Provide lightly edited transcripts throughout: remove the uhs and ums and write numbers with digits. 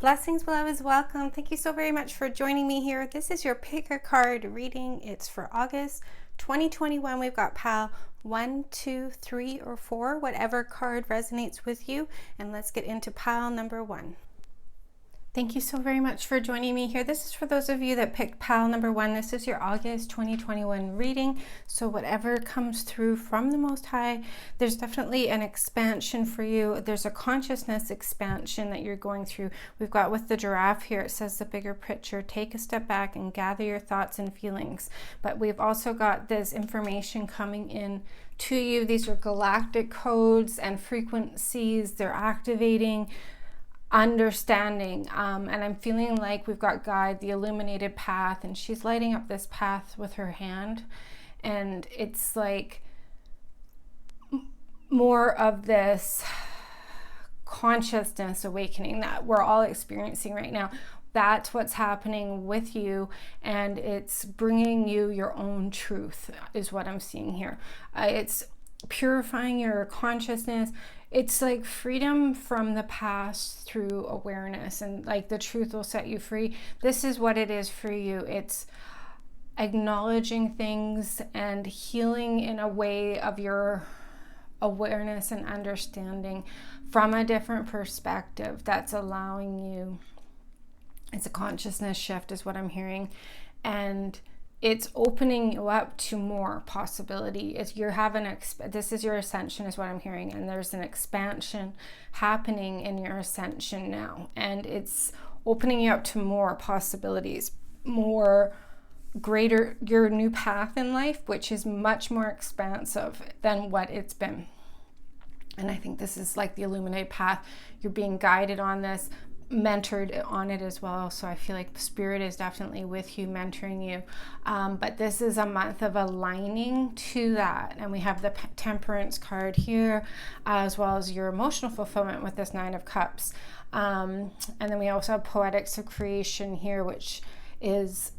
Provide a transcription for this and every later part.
Blessings, beloveds. Welcome. Thank you so very much for joining me here. This is your pick a card reading. It's for August 2021. We've got pile 1, 2, 3, or 4, whatever card resonates with you. And let's get into pile number 1. Thank you so very much for joining me here. This is for those of you that picked pile number 1. This is your August 2021 reading. So whatever comes through from the Most High, there's definitely an expansion for you. There's a consciousness expansion that you're going through. We've got with the giraffe here, it says the bigger picture, take a step back and gather your thoughts and feelings. But we've also got this information coming in to you. These are galactic codes and frequencies. They're activating understanding, and I'm feeling like we've got guide, the illuminated path, and she's lighting up this path with her hand, and it's like more of this consciousness awakening that we're all experiencing right now. That's what's happening with you, and it's bringing you your own truth is what I'm seeing here. It's purifying your consciousness. It's like freedom from the past through awareness, and like the truth will set you free. This is what it is for you. It's acknowledging things and healing in a way of your awareness and understanding from a different perspective that's allowing you. It's a consciousness shift is what I'm hearing, and it's opening you up to more possibility. If you're having this is your ascension is what I'm hearing, and there's an expansion happening in your ascension now, and it's opening you up to more possibilities, more greater, your new path in life, which is much more expansive than what it's been. And I think this is like the illuminated path. You're being guided on this, mentored on it as well. So I feel like spirit is definitely with you, mentoring you. But this is a month of aligning to that. And we have the temperance card here, as well as your emotional fulfillment with this 9 of Cups. And then we also have poetics of creation here, which is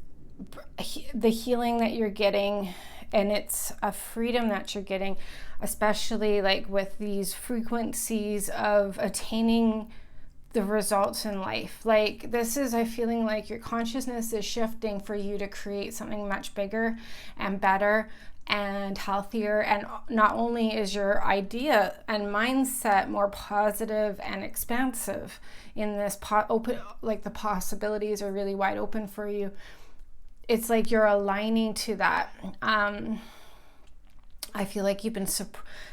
the healing that you're getting. And it's a freedom that you're getting, especially like with these frequencies of attaining the results in life. Like this is, I'm feeling like your consciousness is shifting for you to create something much bigger and better and healthier. And not only is your idea and mindset more positive and expansive in this open, like the possibilities are really wide open for you. It's like you're aligning to that. I feel like you've been,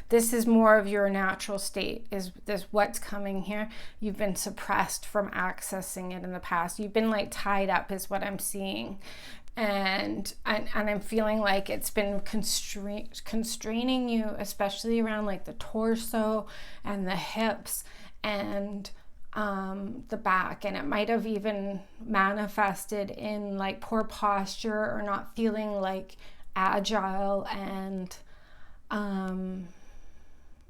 this is more of your natural state, is this what's coming here. You've been suppressed from accessing it in the past. You've been like tied up is what I'm seeing. And I'm feeling like it's been constraining you, especially around like the torso and the hips and the back. And it might have even manifested in like poor posture or not feeling like agile, and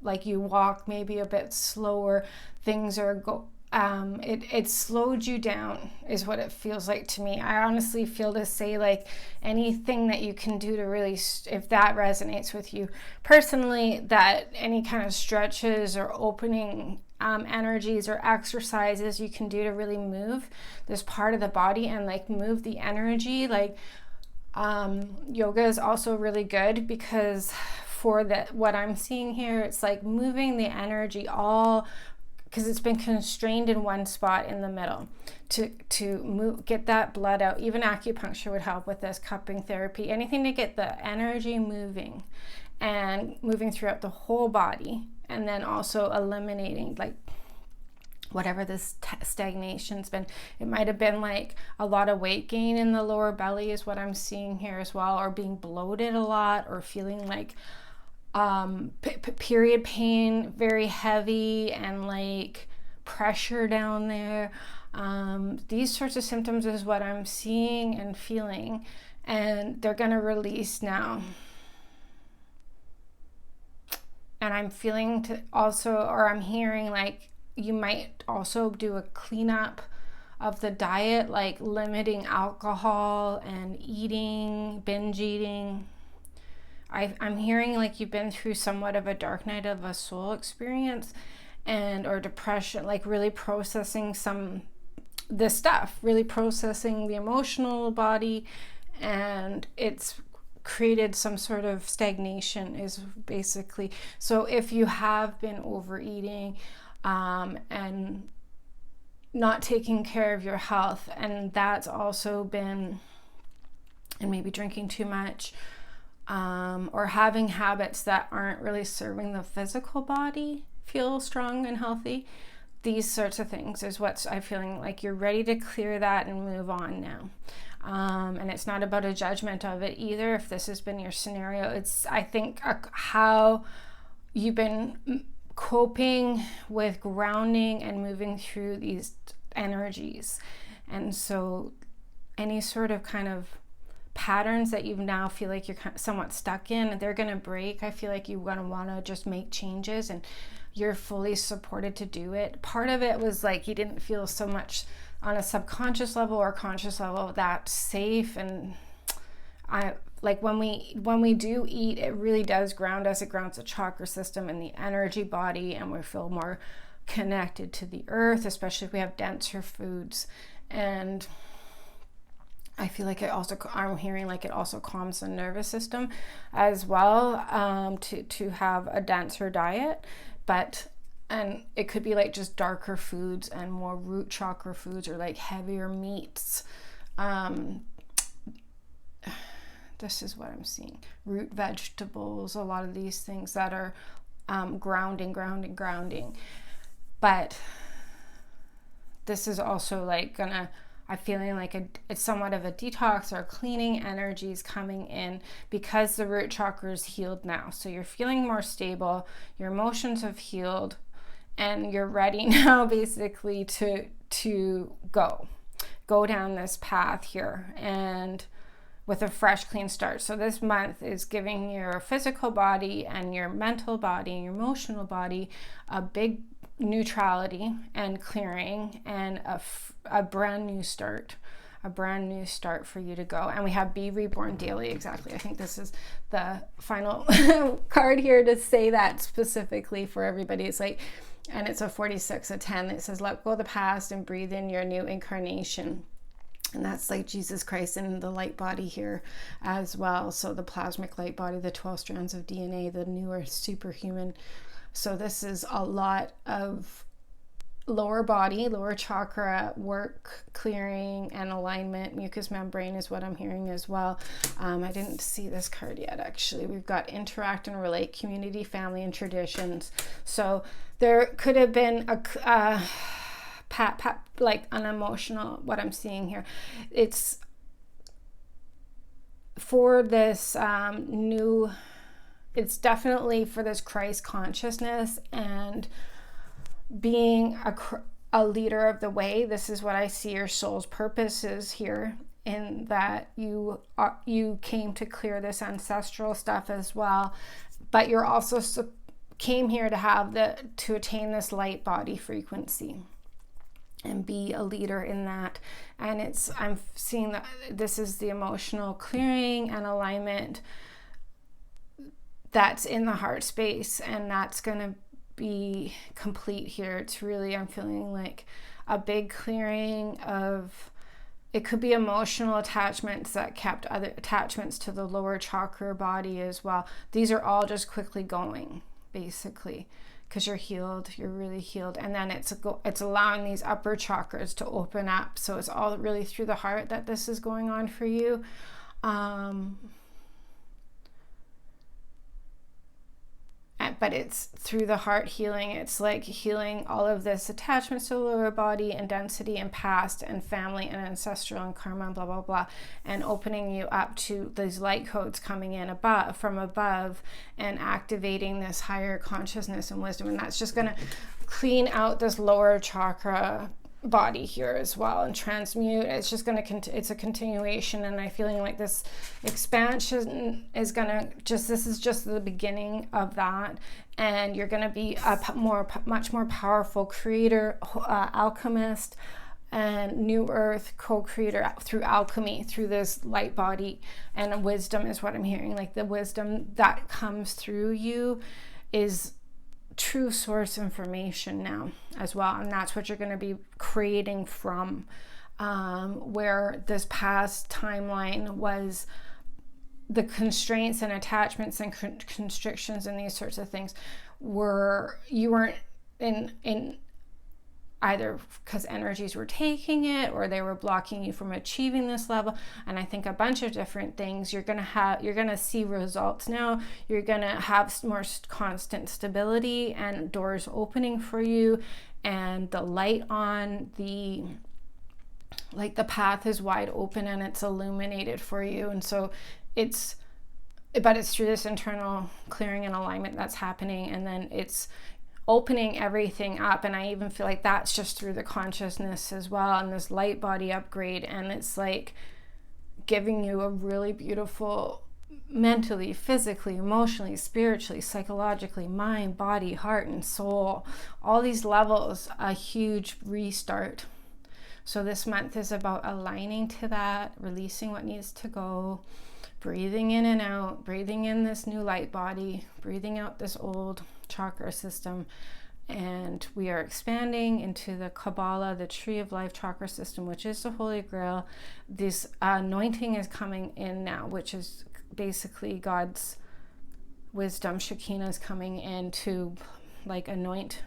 like you walk maybe a bit slower. Things are it slowed you down is what it feels like to me. I honestly feel to say like anything that you can do to really, if that resonates with you personally, that any kind of stretches or opening energies or exercises you can do to really move this part of the body and like move the energy. Like yoga is also really good because for what I'm seeing here, it's like moving the energy all, because it's been constrained in one spot in the middle, to move, get that blood out. Even acupuncture would help with this, cupping therapy, anything to get the energy moving and moving throughout the whole body, and then also eliminating like whatever this stagnation's been. It might have been like a lot of weight gain in the lower belly is what I'm seeing here as well, or being bloated a lot, or feeling like period pain, very heavy, and like pressure down there. These sorts of symptoms is what I'm seeing and feeling, and they're gonna release now. And I'm feeling to also, or I'm hearing like you might also do a cleanup of the diet, like limiting alcohol and eating, binge eating. I'm hearing like you've been through somewhat of a dark night of a soul experience, and or depression, like really processing some this stuff, really processing the emotional body, and it's created some sort of stagnation is basically. So if you have been overeating and not taking care of your health, and that's also been, and maybe drinking too much, or having habits that aren't really serving the physical body feel strong and healthy, these sorts of things is what I'm feeling like you're ready to clear that and move on now. And it's not about a judgment of it either. If this has been your scenario, it's, I think, how you've been coping with grounding and moving through these energies. And so any sort of kind of patterns that you now feel like you're somewhat stuck in, they're going to break. I feel like you're going to want to just make changes, and you're fully supported to do it. Part of it was like you didn't feel so much on a subconscious level or conscious level that safe, and I like when we do eat, it really does ground us. It grounds the chakra system and the energy body, and we feel more connected to the earth, especially if we have denser foods. And I feel like I'm hearing like it also calms the nervous system as well, to have a denser diet. And it could be like just darker foods and more root chakra foods, or like heavier meats. This is what I'm seeing. Root vegetables, a lot of these things that are grounding. But this is also like I'm feeling like it's somewhat of a detox or cleaning energies coming in, because the root chakra is healed now. So you're feeling more stable, your emotions have healed, and you're ready now basically to go down this path here, and with a fresh, clean start. So this month is giving your physical body and your mental body and your emotional body a big neutrality and clearing, and a brand new start for you to go. And we have Be Reborn Daily. Exactly. I think this is the final card here to say that specifically for everybody. It's like, and it's a 46, a 10. It says, let go of the past and breathe in your new incarnation. And that's like Jesus Christ in the light body here as well. So the plasmic light body, the 12 strands of DNA, the newer superhuman. So this is a lot of lower body, lower chakra work, clearing and alignment. Mucous membrane is what I'm hearing as well. I didn't see this card yet, actually. We've got interact and relate, community, family, and traditions. So there could have been a like an emotional, what I'm seeing here. It's for this it's definitely for this Christ consciousness and being a leader of the way. This is what I see your soul's purpose is here, in that you came to clear this ancestral stuff as well, but you're also came here to attain this light body frequency and be a leader in that. And I'm seeing that this is the emotional clearing and alignment that's in the heart space, and that's going to be complete here. It's really, I'm feeling like a big clearing of, it could be emotional attachments that kept other attachments to the lower chakra body as well. These are all just quickly going, basically, because you're healed, you're really healed. And then it's allowing these upper chakras to open up. So it's all really through the heart that this is going on for you. But it's through the heart healing. It's like healing all of this attachments to the lower body and density and past and family and ancestral and karma and blah, blah, blah. And opening you up to these light codes coming in from above and activating this higher consciousness and wisdom. And that's just going to clean out this lower chakra body here as well and transmute. It's just going to it's a continuation, and I'm feeling like this expansion is going to this is just the beginning of that, and you're going to be a much more powerful creator, alchemist, and new earth co-creator through alchemy, through this light body. And wisdom is what I'm hearing. Like the wisdom that comes through you is true source information now as well. And that's what you're going to be creating from, where this past timeline was the constraints and attachments and constrictions and these sorts of things you weren't in either because energies were taking it or they were blocking you from achieving this level. And I think a bunch of different things. You're going to see results now. You're going to have more constant stability and doors opening for you, and the light on the path is wide open and it's illuminated for you. And so it's through this internal clearing and alignment that's happening, and then it's opening everything up. And I even feel like that's just through the consciousness as well, and this light body upgrade. And it's like giving you a really beautiful, mentally, physically, emotionally, spiritually, psychologically, mind, body, heart, and soul, all these levels, a huge restart. So this month is about aligning to that, releasing what needs to go, breathing in and out, breathing in this new light body, breathing out this old chakra system. And we are expanding into the Kabbalah, the Tree of Life chakra system, which is the Holy Grail. This anointing is coming in now, which is basically God's wisdom. Shekinah is coming in to like anoint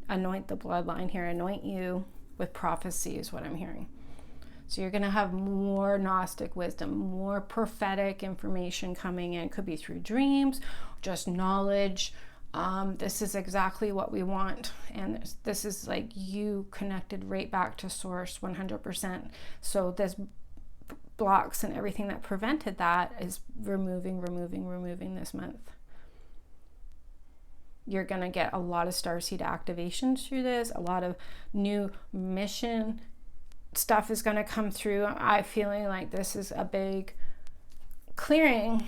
the bloodline here, anoint you with prophecy is what I'm hearing. So you're going to have more Gnostic wisdom, more prophetic information coming in. Could be through dreams, just knowledge. This is exactly what we want. And this is like you connected right back to source 100%. So this blocks and everything that prevented that is removing this month. You're going to get a lot of starseed activations through this. A lot of new mission stuff is going to come through. I'm feeling like this is a big clearing,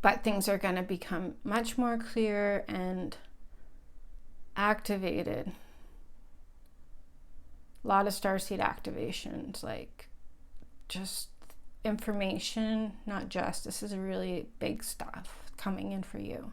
but things are going to become much more clear and activated. A lot of starseed activations, like just information, not just. This is really big stuff coming in for you.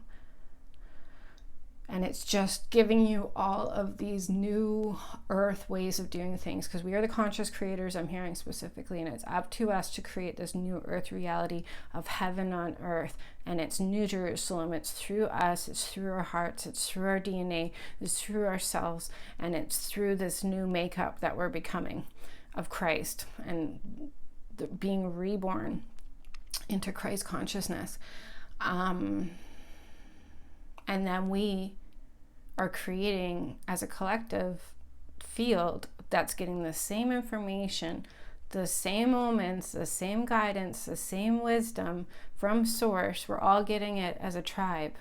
And it's just giving you all of these new earth ways of doing things, because we are the conscious creators, I'm hearing specifically, and it's up to us to create this new earth reality of heaven on earth. And it's New Jerusalem. It's through us, it's through our hearts, it's through our DNA, it's through ourselves, and it's through this new makeup that we're becoming of Christ and being reborn into Christ consciousness. And then we are creating as a collective field that's getting the same information, the same omens, the same guidance, the same wisdom from source. We're all getting it as a tribe,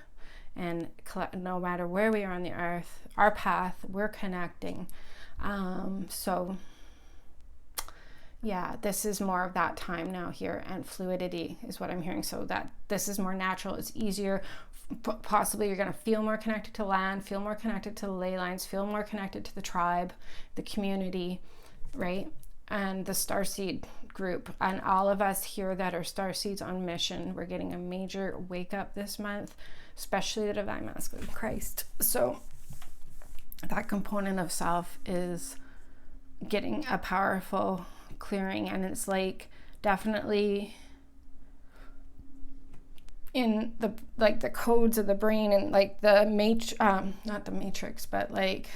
and no matter where we are on the earth, our path, we're connecting. So yeah, this is more of that time now here, and fluidity is what I'm hearing. So that this is more natural, it's easier. Possibly you're going to feel more connected to land, feel more connected to the ley lines, feel more connected to the tribe, the community, right? And the starseed group, and all of us here that are starseeds on mission, we're getting a major wake up this month, especially the divine masculine Christ. So that component of self is getting a powerful clearing, and it's like definitely in the like the codes of the brain, and like the not the matrix, but like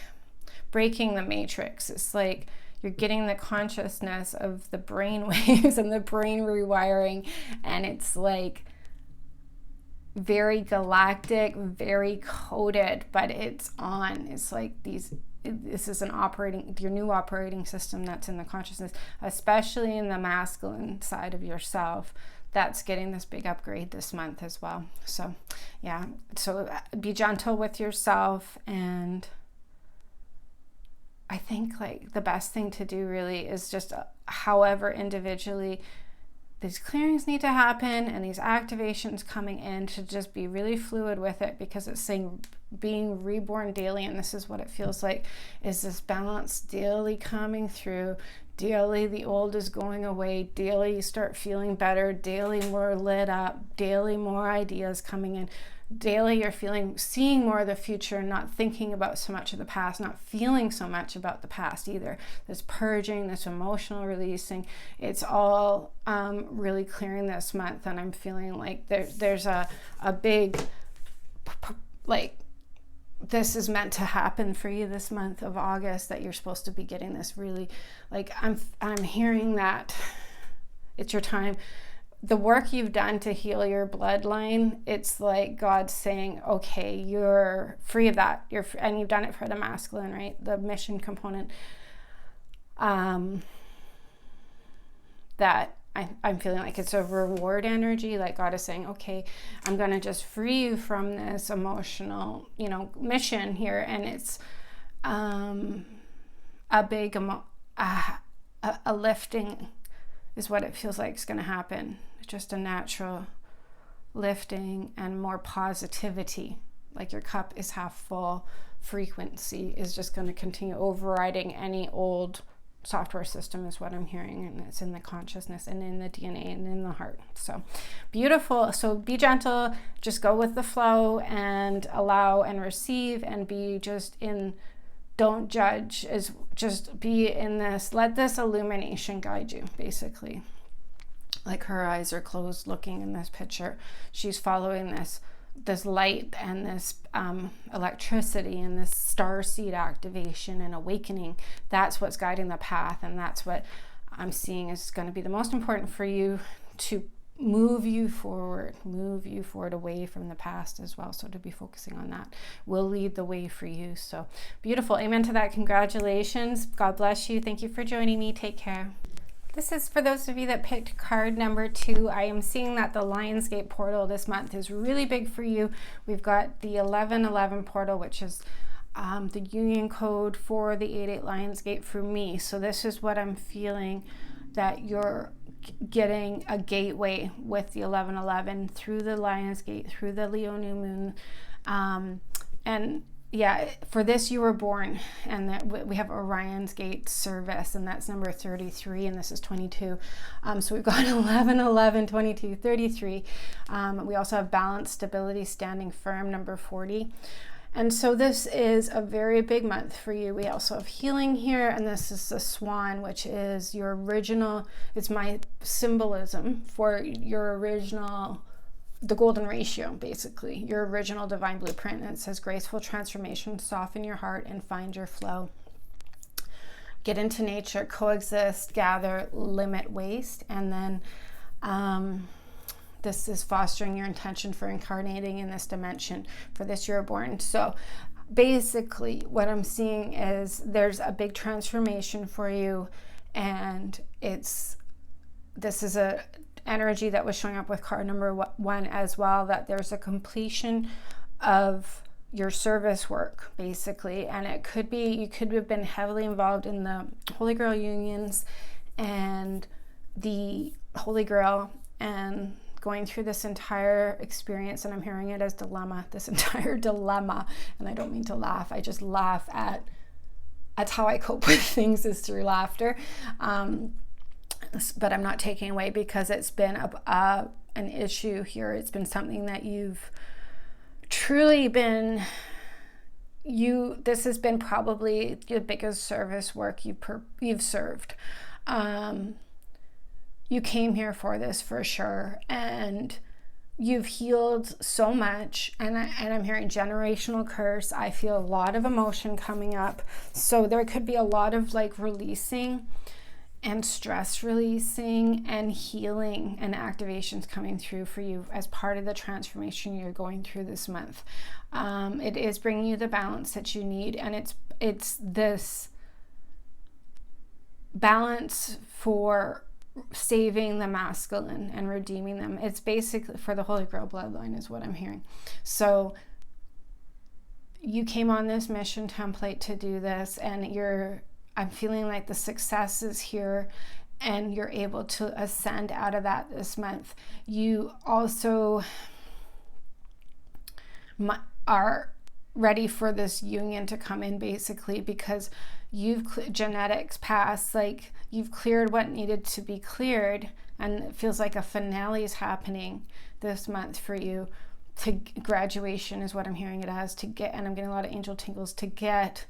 breaking the matrix. It's like you're getting the consciousness of the brain waves and the brain rewiring, and it's like very galactic, very coded, but it's on. It's like this is your new operating system that's in the consciousness, especially in the masculine side of yourself, that's getting this big upgrade this month as well. So yeah, so be gentle with yourself. And I think like the best thing to do really is just however individually these clearings need to happen and these activations coming in, to just be really fluid with it, because it's saying being reborn daily, and this is what it feels like, is this balance daily coming through. Daily the old is going away, daily you start feeling better, daily more lit up, daily more ideas coming in, daily you're seeing more of the future, not thinking about so much of the past, not feeling so much about the past either. This purging, this emotional releasing, it's all really clearing this month. And I'm feeling like there's a big, like, this is meant to happen for you this month of August, that you're supposed to be getting this really, like, I'm hearing that it's your time. The work you've done to heal your bloodline, it's like God saying, okay, you're free of that. And you've done it for the masculine, right? The mission component. That I'm feeling like it's a reward energy. Like God is saying, okay, I'm going to just free you from this emotional, mission here. And it's a big, a lifting is what it feels like is going to happen. Just a natural lifting and more positivity. Like your cup is half full. Frequency is just going to continue overriding any old software system, is what I'm hearing, and it's in the consciousness and in the DNA and in the heart. So beautiful. So be gentle, just go with the flow and allow and receive, and be just in, don't judge, is just be in this, let this illumination guide you, basically. Like her eyes are closed looking in this picture. She's following this light and this electricity and this star seed activation and awakening. That's what's guiding the path, and that's what I'm seeing is going to be the most important for you, to move you forward away from the past as well. So to be focusing on that will lead the way for you. So beautiful. Amen to that. Congratulations. God bless you. Thank you for joining me. Take care. This is for those of you that picked card number 2. I am seeing that the Lionsgate portal this month is really big for you. We've got the 1111 portal, which is the union code for the 88 Lionsgate for me. So this is what I'm feeling, that you're getting a gateway with the 1111 through the Lionsgate, through the Leo new moon. And yeah, for this you were born, and that we have Orion's Gate service, and that's number 33, and this is 22. So we've got 11, 11, 22, 33. We also have balance, stability, standing firm, number 40. And so this is a very big month for you. We also have healing here, and this is the swan, which is your original, it's my symbolism for your original, the golden ratio, basically, your original divine blueprint. And it says graceful transformation, soften your heart and find your flow. Get into nature, coexist, gather, limit waste. And then this is fostering your intention for incarnating in this dimension. For this you're born. So basically what I'm seeing is there's a big transformation for you, and this is a energy that was showing up with card number 1 as well, that there's a completion of your service work, basically. And it could be, you could have been heavily involved in the Holy Grail unions and the Holy Grail, and going through this entire experience, and I'm hearing it as dilemma, this entire dilemma. And I don't mean to laugh, I just laugh at, that's how I cope with things, is through laughter. But I'm not taking away, because it's been an issue here. It's been something that you've truly been, this has been probably the biggest service work you've served. You came here for this for sure, and you've healed so much, and I'm hearing generational curse. I feel a lot of emotion coming up, so there could be a lot of like releasing and stress releasing and healing and activations coming through for you as part of the transformation you're going through this month. It is bringing you the balance that you need, and it's this balance for saving the masculine and redeeming them. It's basically for the Holy Grail bloodline, is what I'm hearing. So you came on this mission template to do this, and I'm feeling like the success is here, and you're able to ascend out of that this month. You also are ready for this union to come in, basically, because you've genetics past, like you've cleared what needed to be cleared, and it feels like a finale is happening this month for you. to graduation is what I'm hearing it as, to get, and I'm getting a lot of angel tingles, to get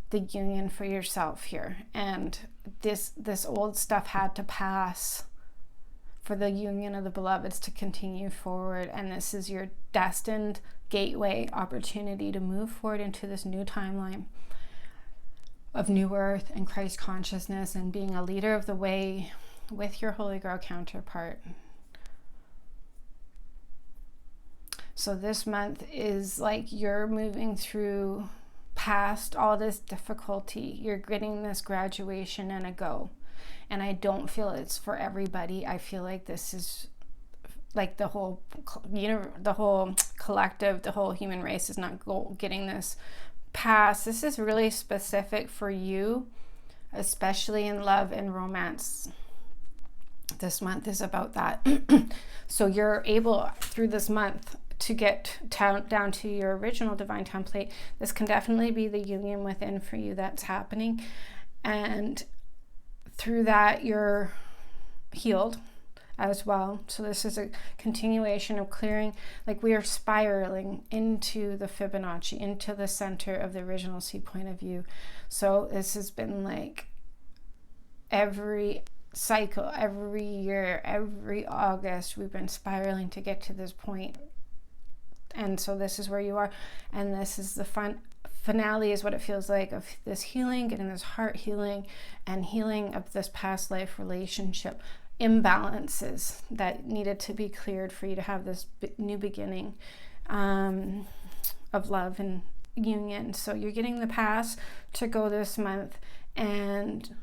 the union for yourself here. And this old stuff had to pass for the union of the beloveds to continue forward. And this is your destined gateway opportunity to move forward into this new timeline of new earth and Christ consciousness, and being a leader of the way with your Holy Girl counterpart. So this month is like you're moving through past all this difficulty. You're getting this graduation and a go. And I don't feel it's for everybody. I feel like this is like the whole collective, the whole human race is not getting this pass. This is really specific for you, especially in love and romance. This month is about that. So you're able through this month to get down to your original divine template. This can definitely be the union within for you that's happening. And through that, you're healed as well. So this is a continuation of clearing, like we are spiraling into the Fibonacci, into the center of the original seed point of view. So this has been like every cycle, every year, every August, we've been spiraling to get to this point. And so this is where you are. And this is the finale is what it feels like of this healing, getting this heart healing and healing of this past life relationship imbalances that needed to be cleared for you to have this new beginning of love and union. So you're getting the pass to go this month, and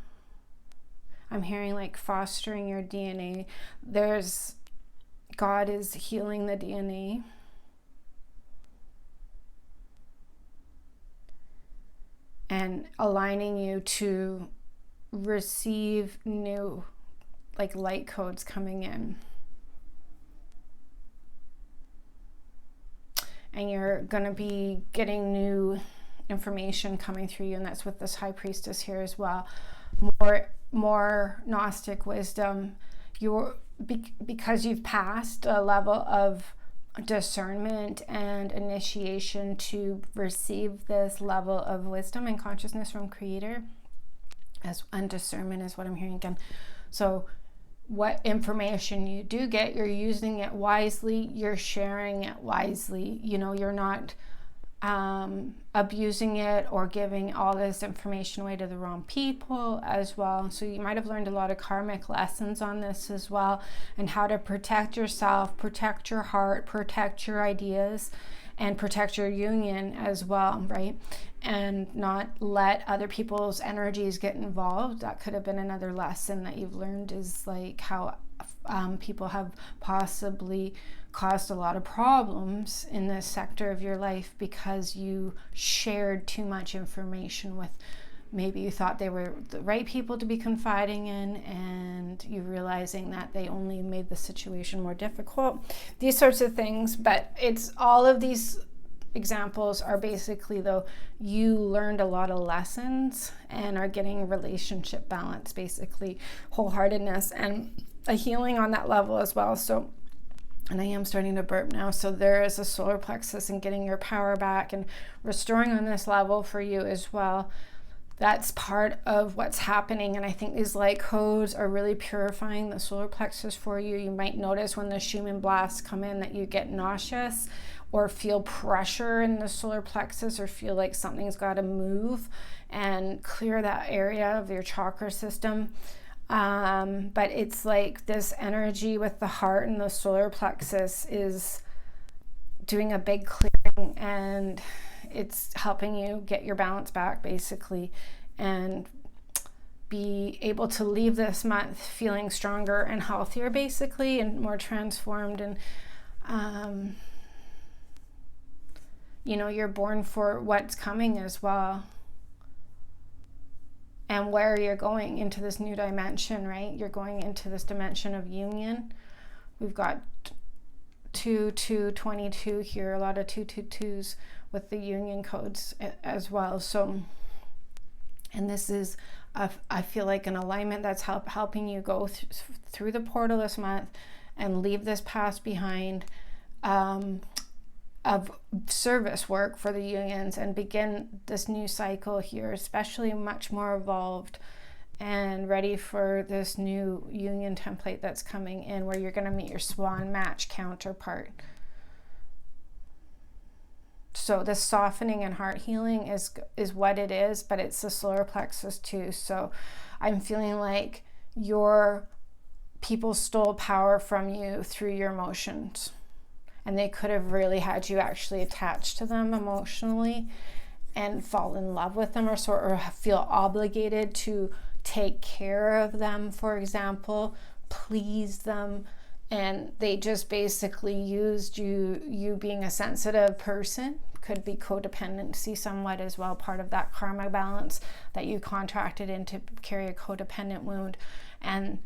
I'm hearing like fostering your DNA. God is healing the DNA. And aligning you to receive new like light codes coming in. And you're going to be getting new information coming through you, and that's with this high priestess here as well. More Gnostic wisdom. Because you've passed a level of discernment and initiation to receive this level of wisdom and consciousness from Creator, and discernment is what I'm hearing again. So what information you do get, you're using it wisely, you're sharing it wisely. You're not abusing it or giving all this information away to the wrong people as well. So you might have learned a lot of karmic lessons on this as well, and how to protect yourself, protect your heart, protect your ideas, and protect your union as well, right? And not let other people's energies get involved. That could have been another lesson that you've learned, is like how people have possibly caused a lot of problems in this sector of your life because you shared too much information with, maybe you thought they were the right people to be confiding in, and you realizing that they only made the situation more difficult, these sorts of things. But it's all of these examples are basically, though, you learned a lot of lessons and are getting relationship balance, basically wholeheartedness and a healing on that level as well. So, and I am starting to burp now. So there is a solar plexus and getting your power back and restoring on this level for you as well. That's part of what's happening. And I think these light codes are really purifying the solar plexus for you. You might notice when the Schumann blasts come in that you get nauseous or feel pressure in the solar plexus, or feel like something's got to move and clear that area of your chakra system. But it's like this energy with the heart and the solar plexus is doing a big clearing, and it's helping you get your balance back, basically, and be able to leave this month feeling stronger and healthier, basically, and more transformed. And you're born for what's coming as well, and where you're going into this new dimension, right? You're going into this dimension of union. We've got 2222 here, a lot of 222s with the union codes as well. So, and this is, I feel like, an alignment that's helping you go through the portal this month and leave this past behind, of service work for the unions and begin this new cycle here, especially much more evolved and ready for this new union template that's coming in, where you're going to meet your swan match counterpart. So the softening and heart healing is what it is, but it's the solar plexus too. So I'm feeling like your people stole power from you through your emotions, and they could have really had you actually attached to them emotionally and fall in love with them, or feel obligated to take care of them, for example, please them, and they just basically used you being a sensitive person. Could be codependency somewhat as well, part of that karma balance that you contracted in to carry a codependent wound. And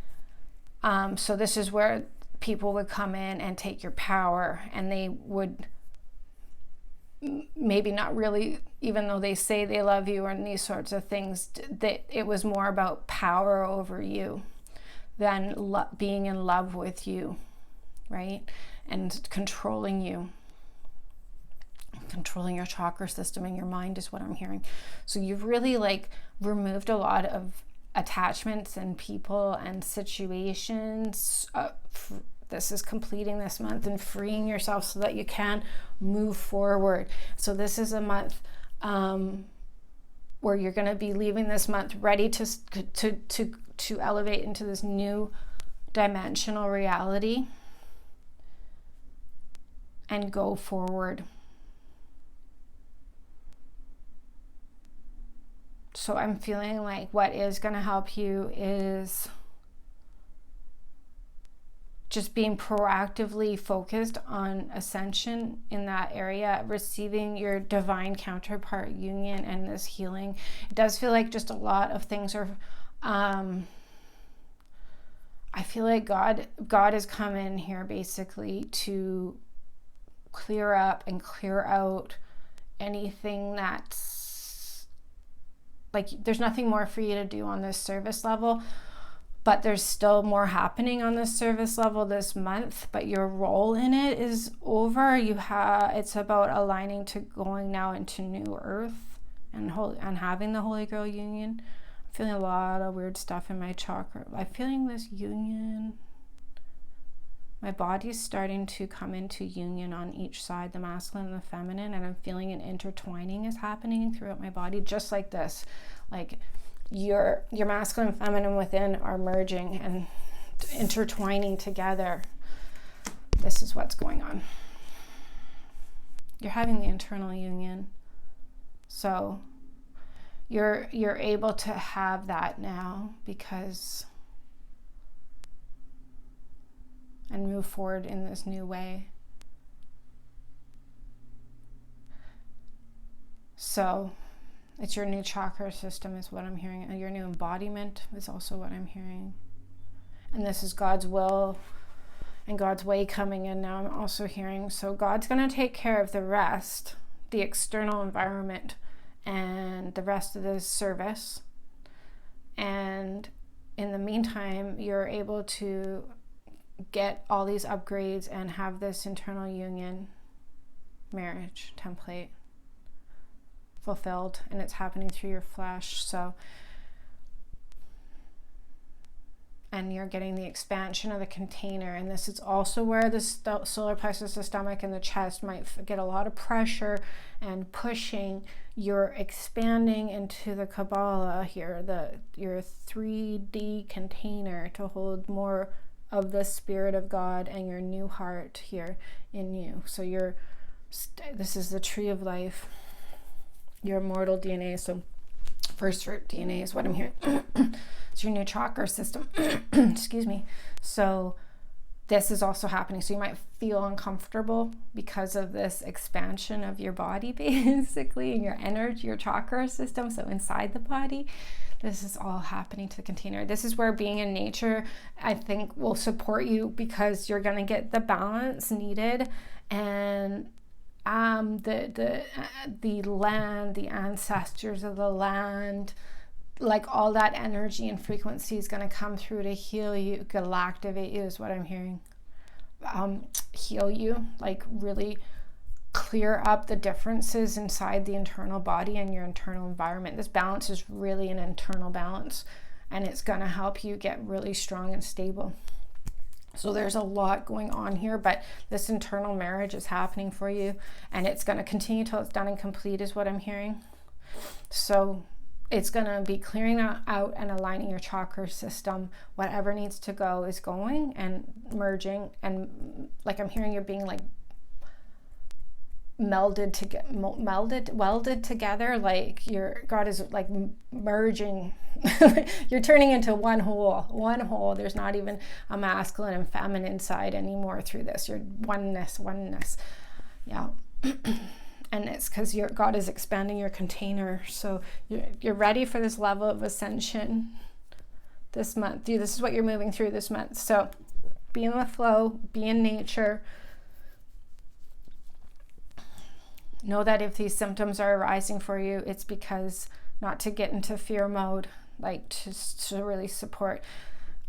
so this is where people would come in and take your power, and they would maybe not really, even though they say they love you and these sorts of things, that it was more about power over you than being in love with you, right? And controlling you. Controlling your chakra system and your mind is what I'm hearing. So you've really like removed a lot of attachments and people and situations. This is completing this month and freeing yourself so that you can move forward. So this is a month where you're going to be leaving this month ready to elevate into this new dimensional reality and go forward. So I'm feeling like what is going to help you is just being proactively focused on ascension in that area, receiving your divine counterpart union and this healing. It does feel like just a lot of things are, I feel like God has come in here basically to clear up and clear out anything that's like, there's nothing more for you to do on this service level. But there's still more happening on this service level this month, but your role in it is over. It's about aligning to going now into new earth and having the Holy Grail union. I'm feeling a lot of weird stuff in my chakra. I'm feeling this union. My body's starting to come into union on each side, the masculine and the feminine, and I'm feeling an intertwining is happening throughout my body, just like this. Like, your masculine and feminine within are merging and intertwining together. This is what's going on. You're having the internal union. So you're able to have that now and move forward in this new way. So it's your new chakra system is what I'm hearing. And your new embodiment is also what I'm hearing. And this is God's will and God's way coming in now. I'm also hearing. So God's going to take care of the rest, the external environment, and the rest of this service. And in the meantime, you're able to get all these upgrades and have this internal union marriage template fulfilled, and it's happening through your flesh. So, and you're getting the expansion of the container, and this is also where the solar plexus, the stomach, and the chest might get a lot of pressure and pushing. You're expanding into the Kabbalah here, your 3D container to hold more of the Spirit of God and your new heart here in you. So this is the tree of life. Your immortal DNA, so first fruit DNA is what I'm hearing. It's your new chakra system. Excuse me. So this is also happening. So you might feel uncomfortable because of this expansion of your body, basically, and your energy, your chakra system. So inside the body, this is all happening to the container. This is where being in nature, I think, will support you, because you're going to get the balance needed, and the land, the ancestors of the land, like all that energy and frequency is going to come through to heal you, activate you is what I'm hearing. Heal you, like really clear up the differences inside the internal body and your internal environment. This balance is really an internal balance, and it's going to help you get really strong and stable. So there's a lot going on here, but this internal marriage is happening for you, and it's going to continue till it's done and complete is what I'm hearing. So it's going to be clearing out and aligning your chakra system. Whatever needs to go is going and merging, and like I'm hearing you're being like welded together, like your God is like merging. You're turning into one whole. There's not even a masculine and feminine side anymore through this. You're oneness. Yeah. And it's because your God is expanding your container. So you're ready for this level of ascension this month. This is what you're moving through this month. So be in the flow, be in nature. Know that if these symptoms are arising for you, it's because not to get into fear mode, like to really support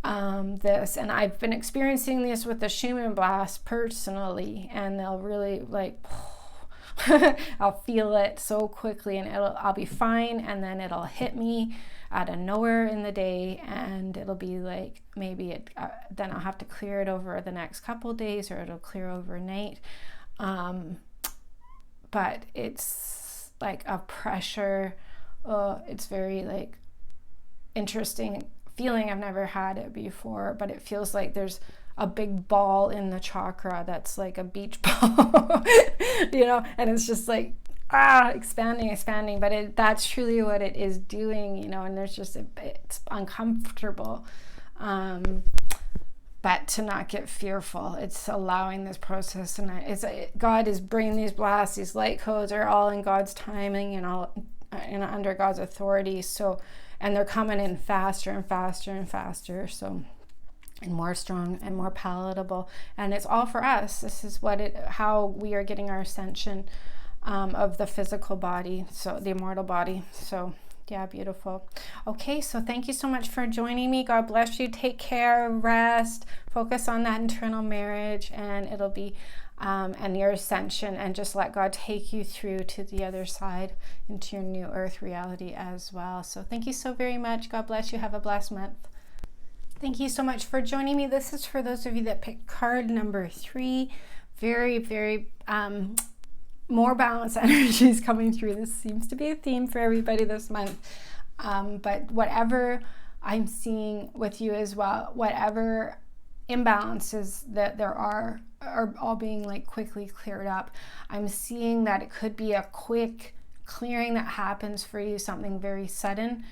this. And I've been experiencing this with the Schumann blast personally, and they'll really like, I'll feel it so quickly, and I'll be fine, and then it'll hit me out of nowhere in the day, and it'll be like maybe then I'll have to clear it over the next couple days, or it'll clear overnight. But it's like a pressure. It's very like interesting feeling. I've never had it before, but it feels like there's a big ball in the chakra that's like a beach ball, and it's just like expanding. But that's truly what it is doing, and there's just it's uncomfortable. But to not get fearful, it's allowing this process, and God is bringing these blasts, these light codes are all in God's timing and all and under God's authority. So, and they're coming in faster and faster and faster. So, and more strong and more palatable, and it's all for us. This is how we are getting our ascension of the physical body, so the immortal body. So. Yeah, beautiful. Okay, so thank you so much for joining me. God bless you. Take care, rest, focus on that internal marriage, and it'll be, and your ascension, and just let God take you through to the other side into your new earth reality as well. So thank you so very much. God bless you. Have a blessed month. Thank you so much for joining me. This is for those of you that picked card number 3. Very, very, more balanced energies coming through. This seems to be a theme for everybody this month. But whatever I'm seeing with you as well, whatever imbalances that there are all being like quickly cleared up. I'm seeing that it could be a quick clearing that happens for you, something very sudden,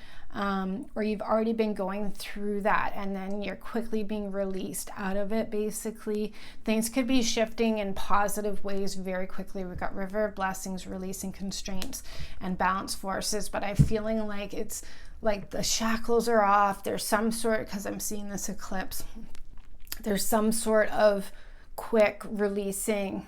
or you've already been going through that and then you're quickly being released out of it. Basically, things could be shifting in positive ways very quickly. We've got River of Blessings, releasing constraints and balance forces, but I'm feeling like it's like the shackles are off. There's some sort, because I'm seeing this eclipse, there's some sort of quick releasing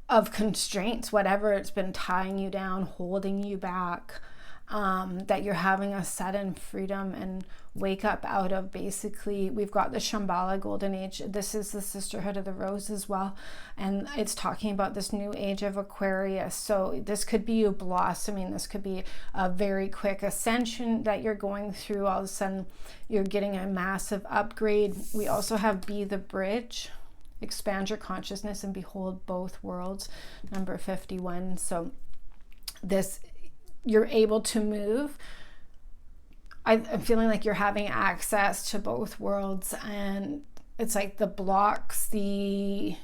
of constraints, whatever it's been tying you down, holding you back, that you're having a sudden freedom and wake up out of. Basically, we've got the Shambhala Golden Age. This is the Sisterhood of the Rose as well, and it's talking about this new age of Aquarius. So this could be you blossoming. This could be a very quick ascension that you're going through. All of a sudden, you're getting a massive upgrade. We also have Be the Bridge. Expand your consciousness and behold both worlds, number 51. So this, you're able to move. I'm feeling like you're having access to both worlds, and it's like the blocks, the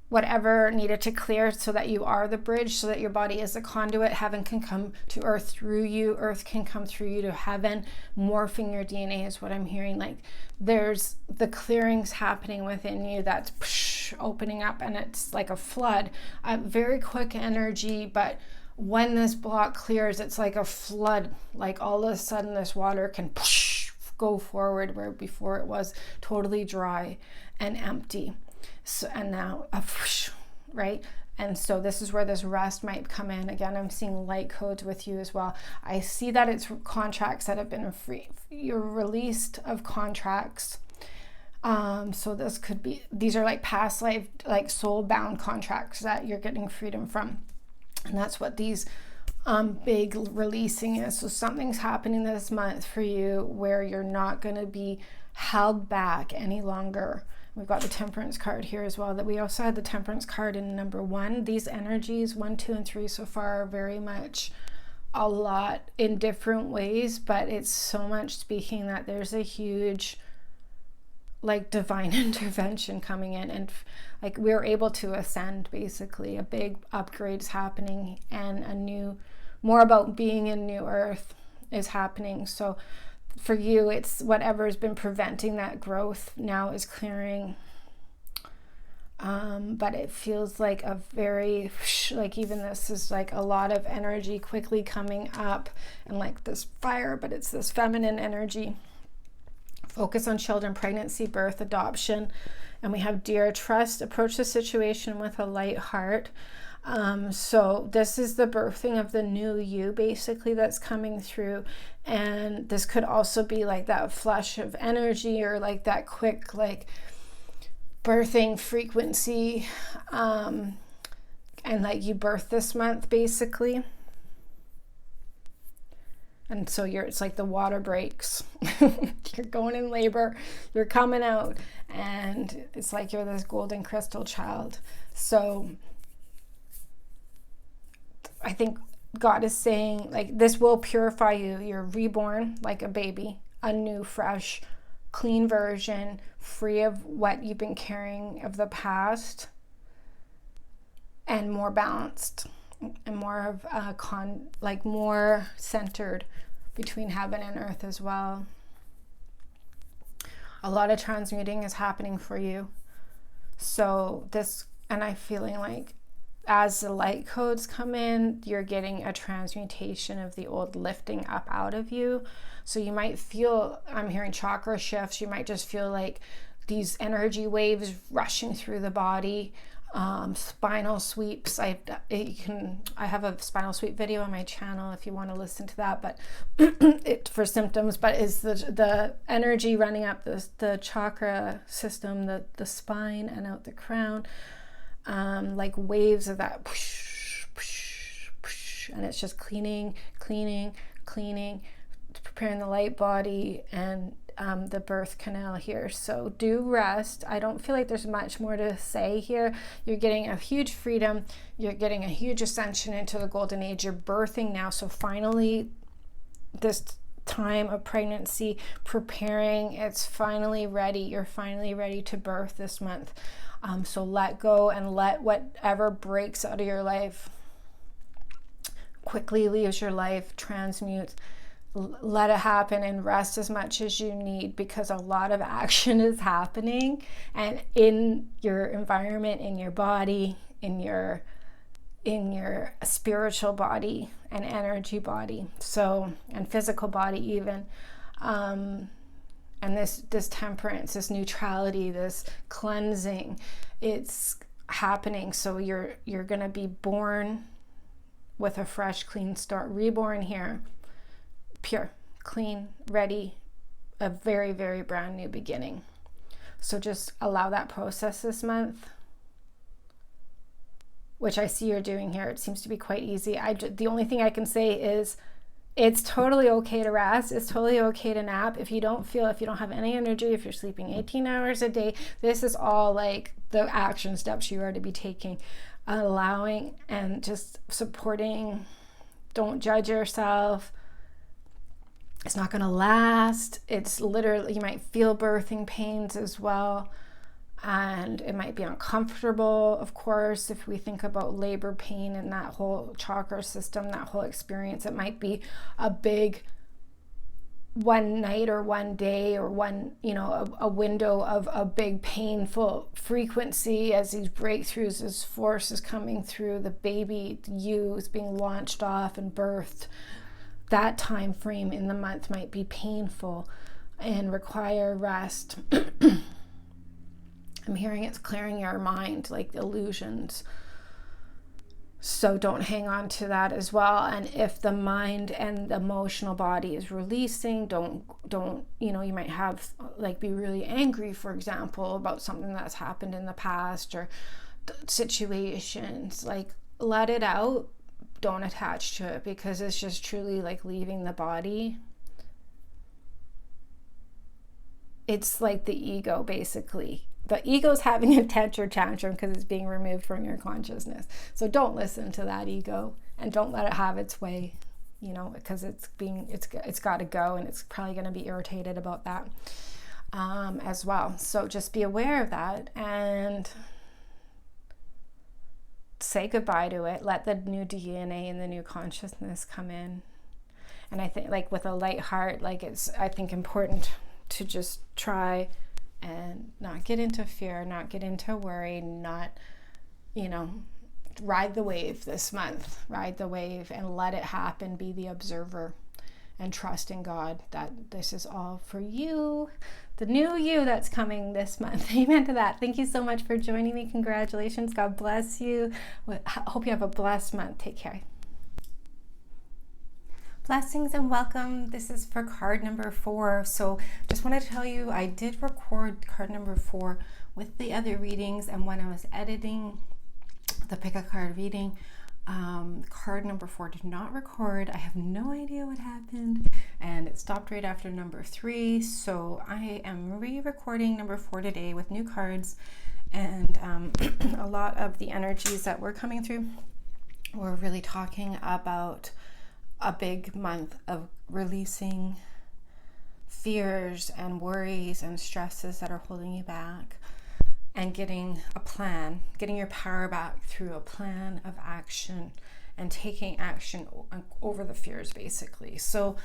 whatever needed to clear so that you are the bridge, so that your body is a conduit. Heaven can come to earth through you. Earth can come through you to heaven. Morphing your DNA is what I'm hearing. Like there's the clearings happening within you that's opening up, and it's like a flood. Very quick energy, but when this block clears, it's like a flood. Like all of a sudden this water can go forward where before it was totally dry and empty. So, and now right? And so this is where this rest might come in. Again, I'm seeing light codes with you as well. I see that it's contracts that have been free. You're released of contracts So this could be, these are like past life, like soul bound contracts that you're getting freedom from. And that's what these big releasing is. So something's happening this month for you where you're not going to be held back any longer. We've got the Temperance card here as well. That we also had the Temperance card in number 1. These energies 1, 2, and 3 so far are very much a lot in different ways, but it's so much speaking that there's a huge like divine intervention coming in, and like we're able to ascend. Basically a big upgrade is happening, and a new, more about being in new earth is happening. So for you, it's whatever has been preventing that growth now is clearing. But it feels like a very, like even this is like a lot of energy quickly coming up, and like this fire, but it's this feminine energy. Focus on children, pregnancy, birth, adoption. And we have dear, trust, approach the situation with a light heart. So this is the birthing of the new you, basically, that's coming through. And this could also be like that flush of energy, or like that quick, like birthing frequency. And like you birth this month, basically. And so it's like the water breaks. You're going in labor, you're coming out, and it's like you're this golden crystal child. So I think God is saying, like, this will purify you. You're reborn like a baby, a new, fresh, clean version, free of what you've been carrying of the past, and more balanced, and more of more centered between heaven and earth as well. A lot of transmuting is happening for you. So this, and I'm feeling like as the light codes come in, you're getting a transmutation of the old lifting up out of you. So you might feel, I'm hearing chakra shifts. You might just feel like these energy waves rushing through the body. Spinal sweeps. I have a spinal sweep video on my channel if you want to listen to that, but it for symptoms, but is the energy running up the chakra system, the spine and out the crown, like waves of that push, push, push, and it's just cleaning, preparing the light body and the birth canal here. So do rest. I don't feel like there's much more to say here. You're getting a huge freedom. You're getting a huge ascension into the golden age. You're birthing now. So finally, this time of pregnancy, preparing, it's finally ready. You're finally ready to birth this month. So let go and let whatever breaks out of your life quickly leaves your life, transmutes. Let it happen and rest as much as you need, because a lot of action is happening, and in your environment, in your body, in your spiritual body and energy body, so, and physical body even, and this temperance, this neutrality, this cleansing, it's happening. So you're gonna be born with a fresh, clean start, reborn here, pure, clean, ready, a very, very brand new beginning. So just allow that process this month, which I see you're doing here. It seems to be quite easy. The only thing I can say is it's totally okay to rest. It's totally okay to nap. If you don't have any energy, if you're sleeping 18 hours a day, this is all like the action steps you are to be taking, allowing and just supporting. Don't judge yourself. It's not going to last. It's literally, you might feel birthing pains as well. And it might be uncomfortable, of course, if we think about labor pain and that whole chakra system, that whole experience. It might be a big one night or one day or one, a window of a big painful frequency as these breakthroughs, this force is coming through, the baby, you is being launched off and birthed. That time frame in the month might be painful and require rest. I'm hearing it's clearing your mind, like illusions. So don't hang on to that as well. And if the mind and the emotional body is releasing, don't, you might have like be really angry, for example, about something that's happened in the past or situations. Like, let it out. Don't attach to it, because it's just truly like leaving the body. It's like the ego, basically. The ego's having a tantrum because it's being removed from your consciousness. So don't listen to that ego, and don't let it have its way, because it's got to go, and it's probably going to be irritated about that as well. So just be aware of that and say goodbye to it. Let the new DNA and the new consciousness come in. And I think, like, with a light heart, like, it's, I think, important to just try and not get into fear, not get into worry, not, ride the wave this month. Ride the wave and let it happen. Be the observer and trust in God that this is all for you, the new you that's coming this month. Amen to that. Thank you so much for joining me. Congratulations. God bless you. Hope you have a blessed month. Take care. Blessings and welcome. This is for card number 4. So just want to tell you, I did record card number 4 with the other readings, and when I was editing the pick a card reading, card number 4 did not record. I have no idea what happened, and it stopped right after number 3. So I am re-recording number 4 today with new cards, and a lot of the energies that were coming through were really talking about a big month of releasing fears and worries and stresses that are holding you back, and getting a plan, getting your power back through a plan of action and taking action over the fears, basically. So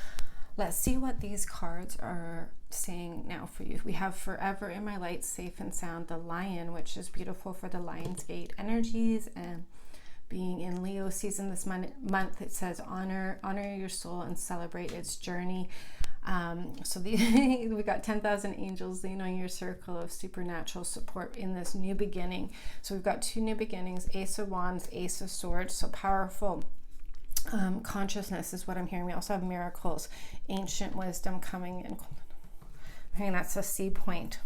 let's see what these cards are saying now for you. We have Forever in My Light, Safe and Sound, the Lion, which is beautiful for the Lion's Gate energies, and being in Leo season this month, it says honor your soul and celebrate its journey. So we got 10,000 angels leaning your circle of supernatural support in this new beginning. So we've got 2 new beginnings, Ace of Wands, Ace of Swords. So powerful consciousness is what I'm hearing. We also have miracles, ancient wisdom coming in. I think that's a seed point.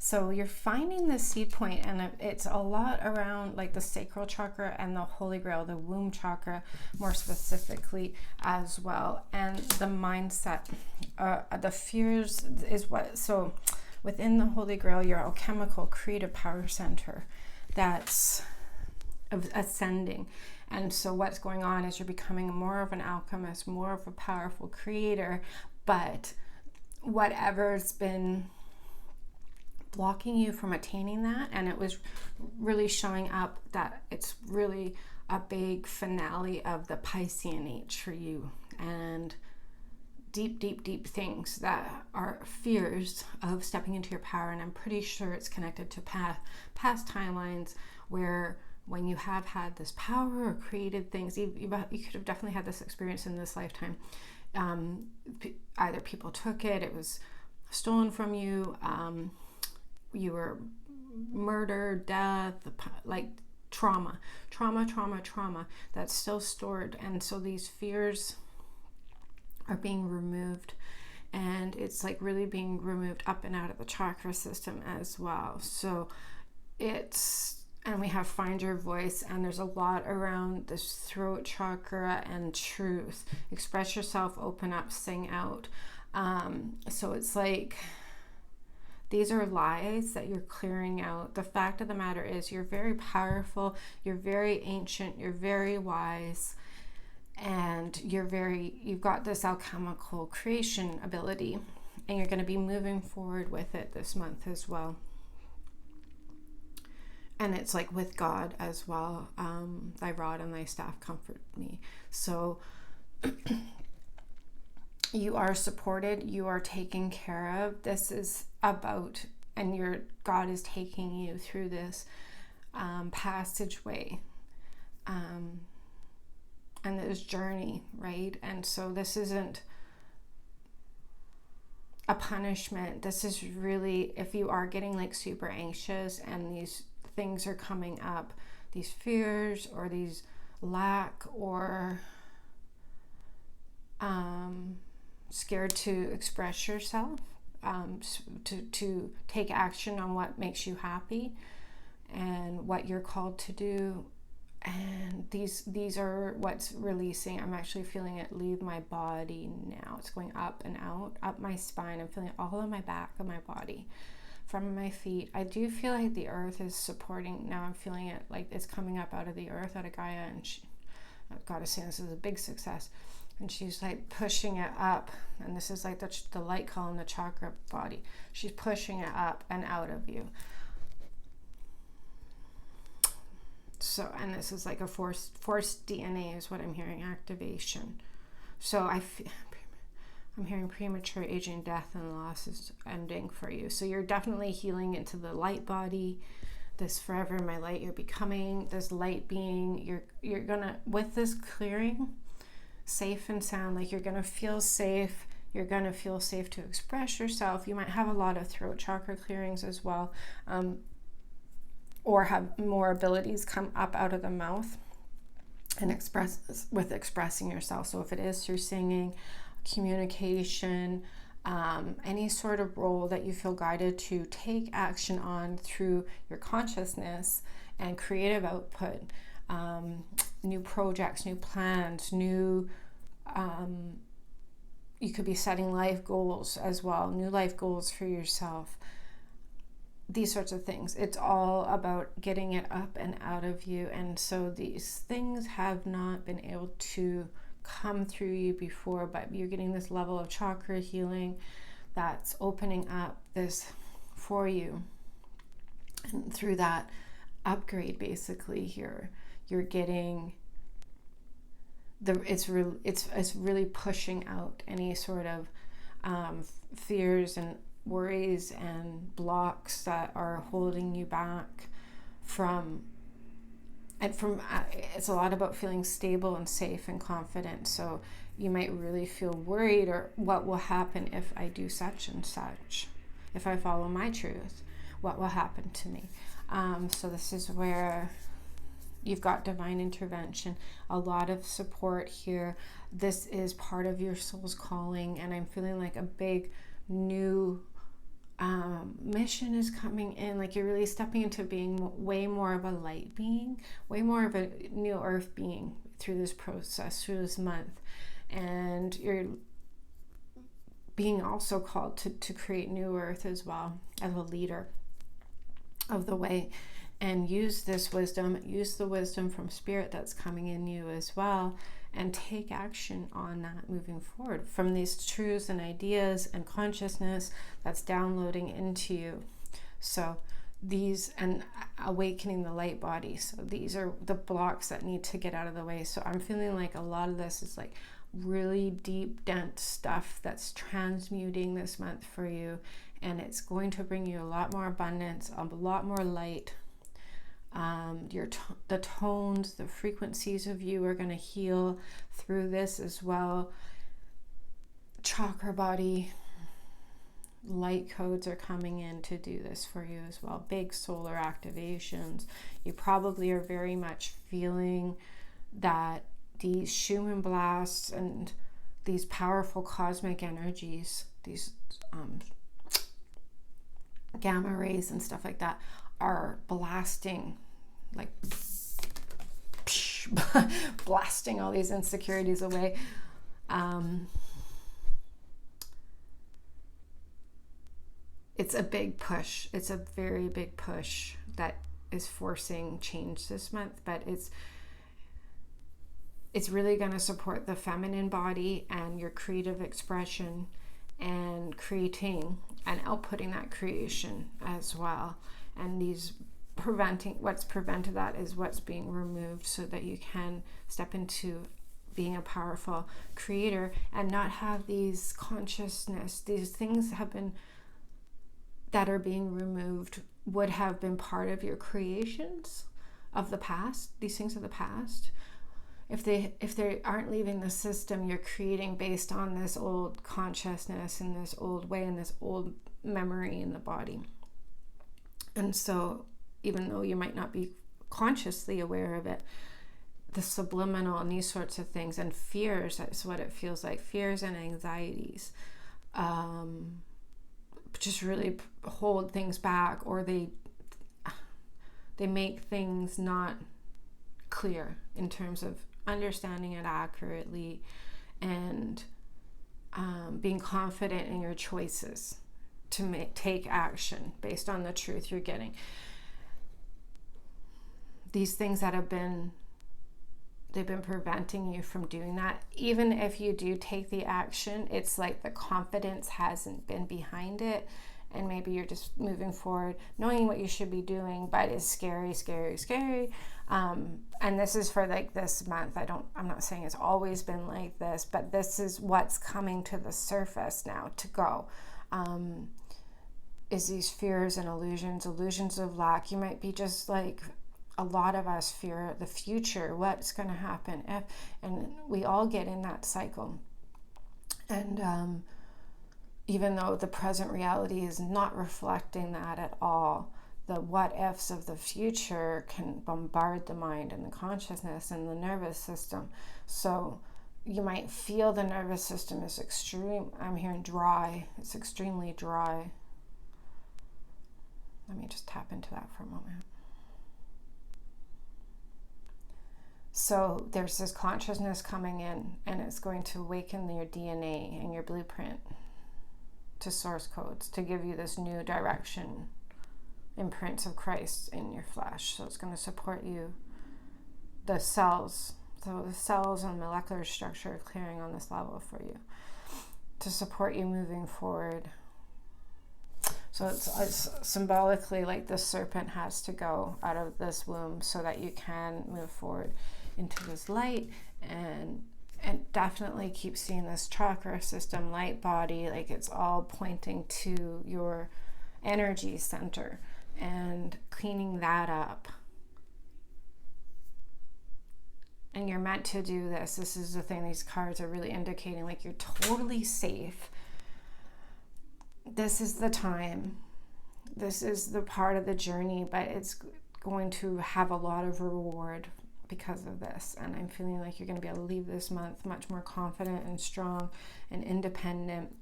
So you're finding the seed point, and it's a lot around like the sacral chakra and the Holy Grail, the womb chakra more specifically as well. And the mindset, the fears is what, so within the Holy Grail, your alchemical creative power center that's ascending. And so what's going on is you're becoming more of an alchemist, more of a powerful creator, but whatever's been blocking you from attaining that, and it was really showing up that it's really a big finale of the Piscean age for you, and deep things that are fears of stepping into your power. And I'm pretty sure it's connected to past timelines where when you have had this power or created things, you could have definitely had this experience in this lifetime. Either people took it, it was stolen from you, you were murdered, death, like trauma that's still stored. And so these fears are being removed, and it's like really being removed up and out of the chakra system as well. So and we have find your voice, and there's a lot around this throat chakra and truth. Express yourself, open up, sing out. So it's like, these are lies that you're clearing out. The fact of the matter is you're very powerful, you're very ancient, you're very wise, and you've got this alchemical creation ability, and you're going to be moving forward with it this month as well. And it's like with God as well. Thy rod and thy staff comfort me. So you are supported, you are taken care of. This is about, and God is taking you through this passageway and this journey, right? And so this isn't a punishment. This is really, if you are getting like super anxious and these things are coming up, these fears or these lack or scared to express yourself, to take action on what makes you happy and what you're called to do. And these are what's releasing. I'm actually feeling it leave my body now. It's going up and out, up my spine. I'm feeling it all on my back of my body, from my feet. I do feel like the earth is supporting. Now I'm feeling it like it's coming up out of the earth, out of Gaia, and I've got to say this is a big success. And she's like pushing it up, and this is like the light column, the chakra body. She's pushing it up and out of you. So, and this is like a forced DNA is what I'm hearing, activation. So I'm hearing premature aging, death, and loss is ending for you. So you're definitely healing into the light body, this forever my light. You're becoming this light being. You're gonna, with this clearing, safe and sound, like you're gonna feel safe. You're gonna feel safe to express yourself. You might have a lot of throat chakra clearings as well. Or have more abilities come up out of the mouth and expressing yourself. So if it is through singing, communication, any sort of role that you feel guided to take action on through your consciousness and creative output, new projects, new plans, you could be setting life goals as well, new life goals for yourself. These sorts of things. It's all about getting it up and out of you. And so these things have not been able to come through you before, but you're getting this level of chakra healing that's opening up this for you. And through that upgrade, basically, here you're getting it's really pushing out any sort of fears and worries and blocks that are holding you back it's a lot about feeling stable and safe and confident. So you might really feel worried, or what will happen if I do such and such, if I follow my truth, what will happen to me? So this is where you've got divine intervention, a lot of support here. This is part of your soul's calling, and I'm feeling like a big new mission is coming in. Like you're really stepping into being way more of a light being, way more of a new earth being through this process, through this month. And you're being also called to create new earth as well, as a leader of the way. And use this wisdom, use the wisdom from spirit that's coming in you as well, and take action on that moving forward from these truths and ideas and consciousness that's downloading into you. So these, and awakening the light body. So these are the blocks that need to get out of the way. So I'm feeling like a lot of this is like really deep, dense stuff that's transmuting this month for you. And it's going to bring you a lot more abundance, a lot more light. The tones, the frequencies of you are going to heal through this as well. Chakra body light codes are coming in to do this for you as well. Big solar activations. You probably are very much feeling that these Schumann blasts and these powerful cosmic energies, these gamma rays and stuff like that, are blasting, like blasting all these insecurities away. It's a big push. It's a very big push that is forcing change this month, but it's really going to support the feminine body and your creative expression and creating and outputting that creation as well. And what's prevented that is what's being removed, so that you can step into being a powerful creator and not have these consciousness, these things that are being removed would have been part of your creations of the past. These things of the past, if they aren't leaving the system, you're creating based on this old consciousness and this old way and this old memory in the body. And so even though you might not be consciously aware of it. The subliminal and these sorts of things, and fears, that's what it feels like. Fears and anxieties just really hold things back, or they make things not clear in terms of understanding it accurately and being confident in your choices to take action based on the truth you're getting. These things that they've been preventing you from doing that. Even if you do take the action, it's like the confidence hasn't been behind it, and maybe you're just moving forward knowing what you should be doing, but it's scary. And this is for like this month. I'm not saying it's always been like this, but this is what's coming to the surface now to go. Is these fears and illusions of lack. You might be just like, a lot of us fear the future, what's going to happen if, and we all get in that cycle. And even though the present reality is not reflecting that at all, the what ifs of the future can bombard the mind and the consciousness and the nervous system. So you might feel the nervous system is I'm hearing dry. It's extremely dry. Let me just tap into that for a moment. So there's this consciousness coming in, and it's going to awaken your DNA and your blueprint to source codes to give you this new direction, imprints of Christ in your flesh. So it's going to support you. The cells and molecular structure are clearing on this level for you to support you moving forward. So it's symbolically like the serpent has to go out of this womb so that you can move forward into this light, and definitely keep seeing this chakra system, light body, like it's all pointing to your energy center and cleaning that up. And you're meant to do this. This is the thing these cards are really indicating, like you're totally safe. This is the time. This is the part of the journey, but it's going to have a lot of reward because of this. And I'm feeling like you're going to be able to leave this month much more confident and strong and independent,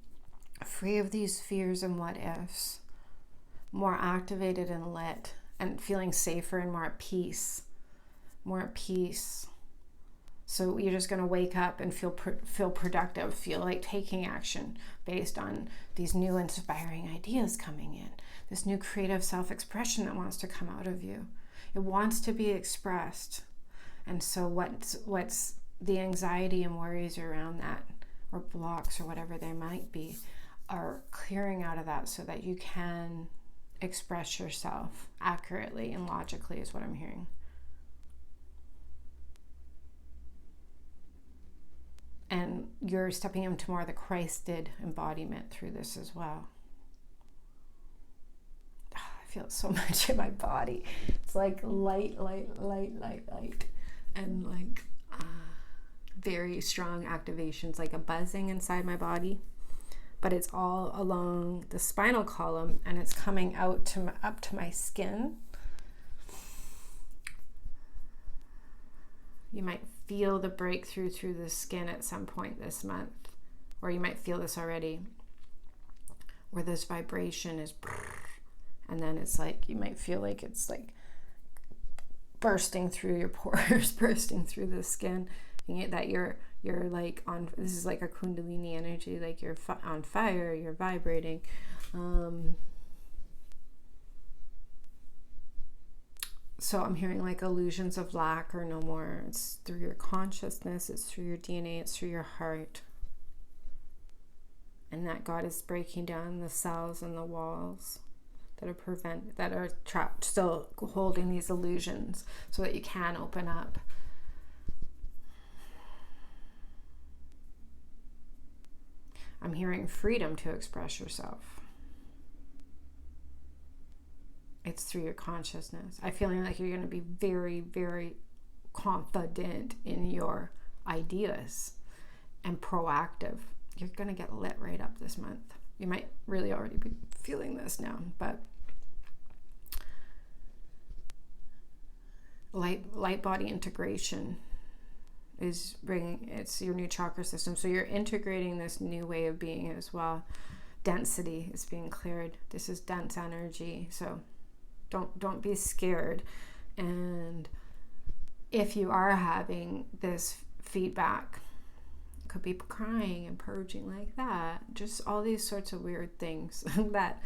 free of these fears and what ifs, more activated and lit, and feeling safer and more at peace. So you're just going to wake up and feel productive, feel like taking action based on these new inspiring ideas coming in, this new creative self-expression that wants to come out of you. It wants to be expressed. And so what's the anxiety and worries around that, or blocks or whatever there might be, are clearing out of that so that you can express yourself accurately and logically is what I'm hearing. And you're stepping into more of the Christed embodiment through this as well. I feel it so much in my body. It's like light. And like very strong activations, like a buzzing inside my body. But it's all along the spinal column, and it's coming out up to my skin. You might feel the breakthrough through the skin at some point this month, or you might feel this already, where this vibration is, and then it's like, you might feel like it's like bursting through your pores, bursting through the skin, and that you're like on, this is like a kundalini energy, like you're on fire, you're vibrating. So I'm hearing like illusions of lack are no more. It's through your consciousness, it's through your DNA, it's through your heart. And that God is breaking down the cells and the walls that are trapped, still holding these illusions, so that you can open up. I'm hearing freedom to express yourself. It's through your consciousness. I'm feeling like you're going to be very, very confident in your ideas and proactive. You're going to get lit right up this month. You might really already be feeling this now, but light body integration is bringing, it's your new chakra system. So you're integrating this new way of being as well. Density is being cleared. This is dense energy. So don't be scared. And if you are having this feedback, could be crying and purging like that, just all these sorts of weird things that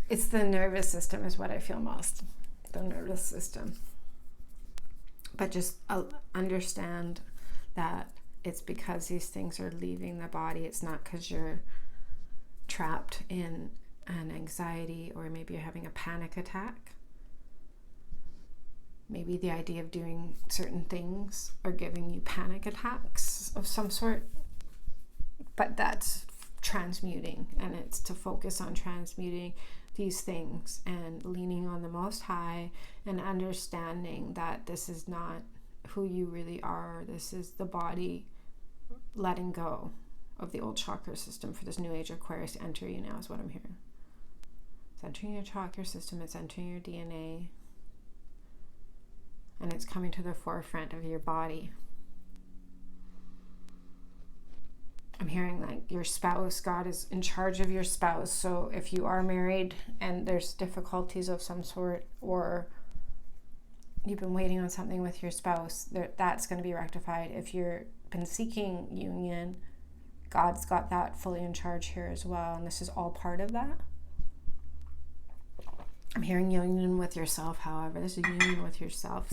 it's the nervous system is what I feel most, the nervous system. But just understand that it's because these things are leaving the body. It's not because you're trapped in an anxiety, or maybe you're having a panic attack. Maybe the idea of doing certain things are giving you panic attacks of some sort, but that's transmuting, and it's to focus on transmuting these things and leaning on the Most High and understanding that this is not who you really are. This is the body letting go of the old chakra system for this new age Aquarius to enter you now, is what I'm hearing. It's entering your chakra system, it's entering your DNA, and it's coming to the forefront of your body. I'm hearing like your spouse, God is in charge of your spouse. So if you are married and there's difficulties of some sort, or you've been waiting on something with your spouse, that's going to be rectified. If you've been seeking union, God's got that fully in charge here as well. And this is all part of that. I'm hearing union with yourself, however. This is union with yourself,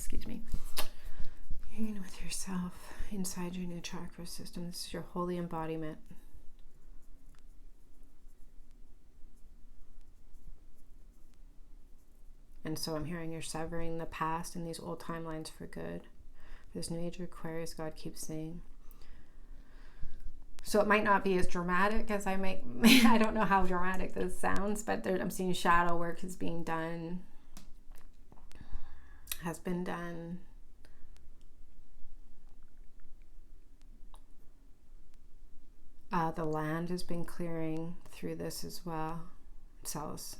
Union with yourself inside your new chakra system. This is your holy embodiment. And so I'm hearing you're severing the past and these old timelines for good. This new age Aquarius, God keeps saying. So it might not be as dramatic as I don't know how dramatic this sounds, but I'm seeing shadow work is being done, has been done. The land has been clearing through this as well. Cells.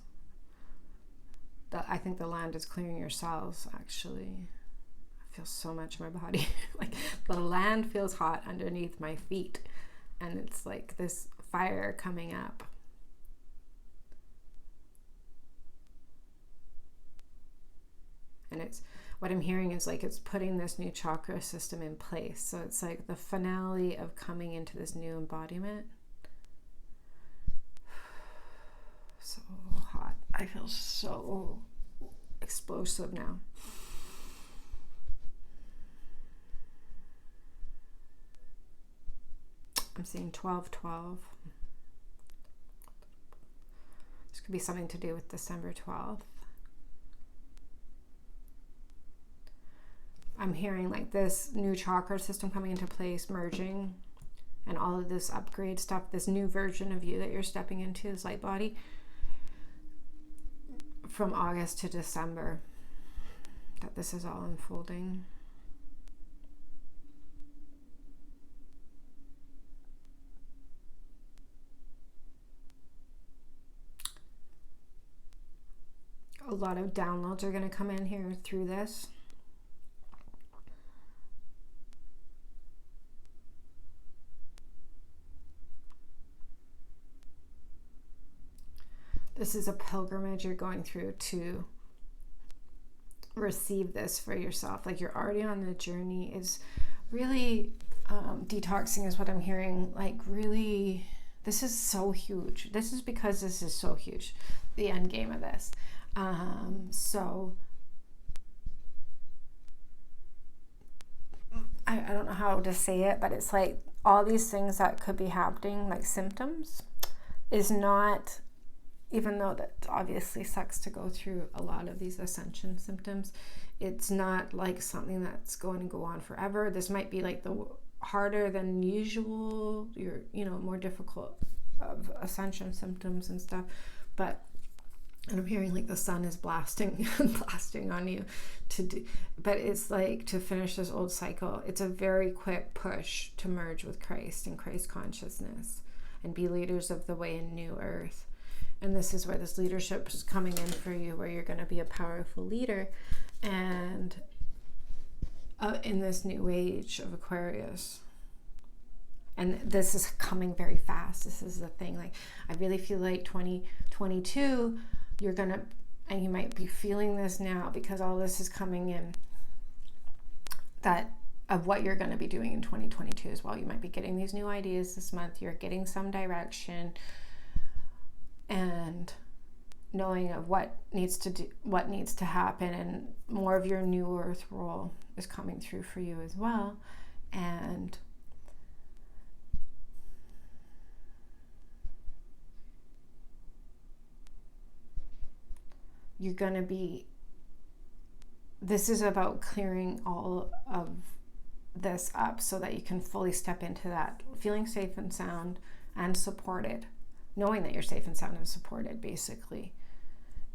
I think the land is clearing your cells, actually. I feel so much in my body. Like the land feels hot underneath my feet. And it's like this fire coming up. And it's, what I'm hearing is like it's putting this new chakra system in place. So it's like the finale of coming into this new embodiment. So hot. I feel so explosive now. I'm seeing 12/12. This could be something to do with December 12th. I'm hearing like this new chakra system coming into place, merging, and all of this upgrade stuff, this new version of you that you're stepping into, this light body, from August to December, that this is all unfolding. A lot of downloads are going to come in here through this. This is a pilgrimage you're going through to receive this for yourself. Like you're already on the journey. Is really detoxing is what I'm hearing. Like really, this is so huge. This is because this is so huge. The end game of this. So I don't know how to say it, but it's like all these things that could be happening, like symptoms, is not, even though that obviously sucks to go through a lot of these ascension symptoms, it's not like something that's going to go on forever. This might be like the harder than usual, more difficult of ascension symptoms and stuff, but and I'm hearing like the sun is blasting on you to do, but it's like to finish this old cycle. It's a very quick push to merge with Christ and Christ consciousness and be leaders of the way in new earth. And this is where this leadership is coming in for you, where you're going to be a powerful leader. and in this new age of Aquarius. And this is coming very fast. This is the thing. Like, I really feel like 2022, you're going to, and you might be feeling this now because all this is coming in, that of what you're going to be doing in 2022 as well. You might be getting these new ideas this month. You're getting some direction and knowing of what needs to happen, and more of your new earth role is coming through for you as well. And you're going to be, this is about clearing all of this up so that you can fully step into that, feeling safe and sound and supported, knowing that you're safe and sound and supported, basically.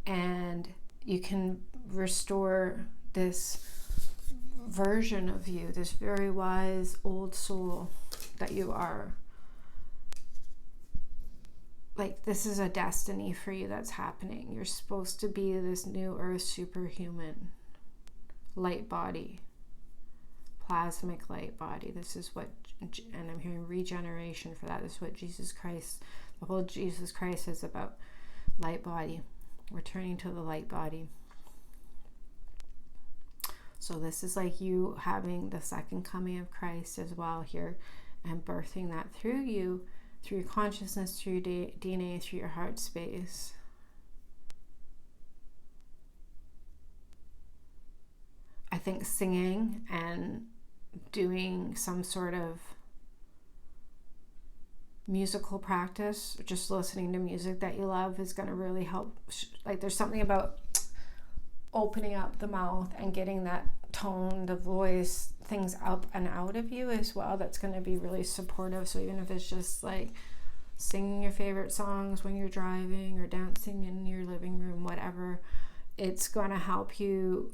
And you can restore this version of you, this very wise old soul that you are. Like, this is a destiny for you that's happening. You're supposed to be this new earth superhuman light body, plasmic light body. This is what, and I'm hearing regeneration for that. This is what Jesus Christ, the whole Jesus Christ is about. Light body, returning to the light body. So this is like you having the second coming of Christ as well here, and birthing that through you, through your consciousness, through your DNA, through your heart space. I think singing and doing some sort of musical practice, just listening to music that you love, is going to really help. Like, there's something about opening up the mouth and getting that tone, the voice, things up and out of you as well, that's going to be really supportive. So even if it's just like singing your favorite songs when you're driving or dancing in your living room, whatever, it's going to help you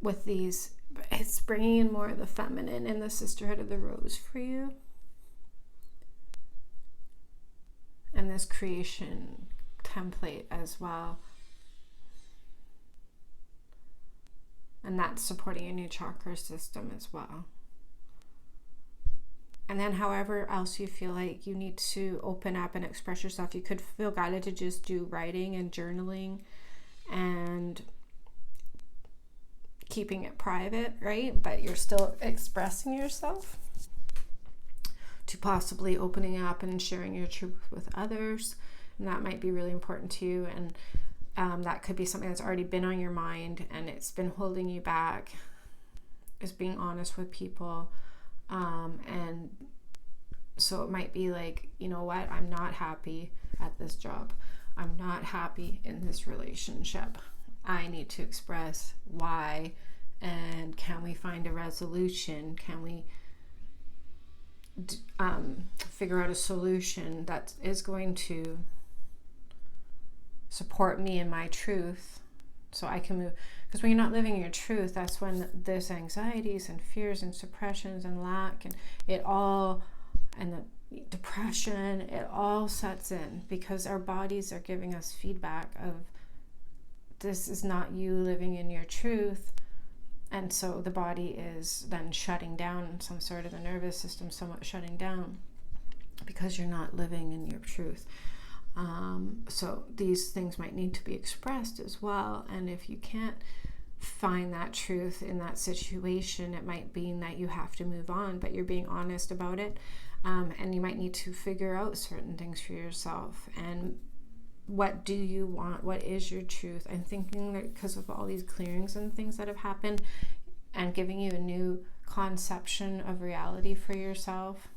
with these. It's bringing in more of the feminine and the sisterhood of the rose for you, and this creation template as well. And that's supporting your new chakra system as well. And then however else you feel like you need to open up and express yourself, you could feel guided to just do writing and journaling and keeping it private, right? But you're still expressing yourself, to possibly opening up and sharing your truth with others. And that might be really important to you. And that could be something that's already been on your mind and it's been holding you back, is being honest with people. And so it might be like, you know what, I'm not happy at this job. I'm not happy in this relationship. I need to express why, and can we find a resolution? Can we figure out a solution that is going to support me in my truth, so I can move? Because when you're not living your truth, that's when there's anxieties and fears and suppressions and lack and it all, and the depression, it all sets in, because our bodies are giving us feedback of this is not you living in your truth. And so the body is then shutting down, some sort of the nervous system somewhat shutting down, because you're not living in your truth. So these things might need to be expressed as well. And if you can't find that truth in that situation, it might mean that you have to move on, but you're being honest about it. And you might need to figure out certain things for yourself. And what do you want? What is your truth? I'm thinking that because of all these clearings and things that have happened and giving you a new conception of reality for yourself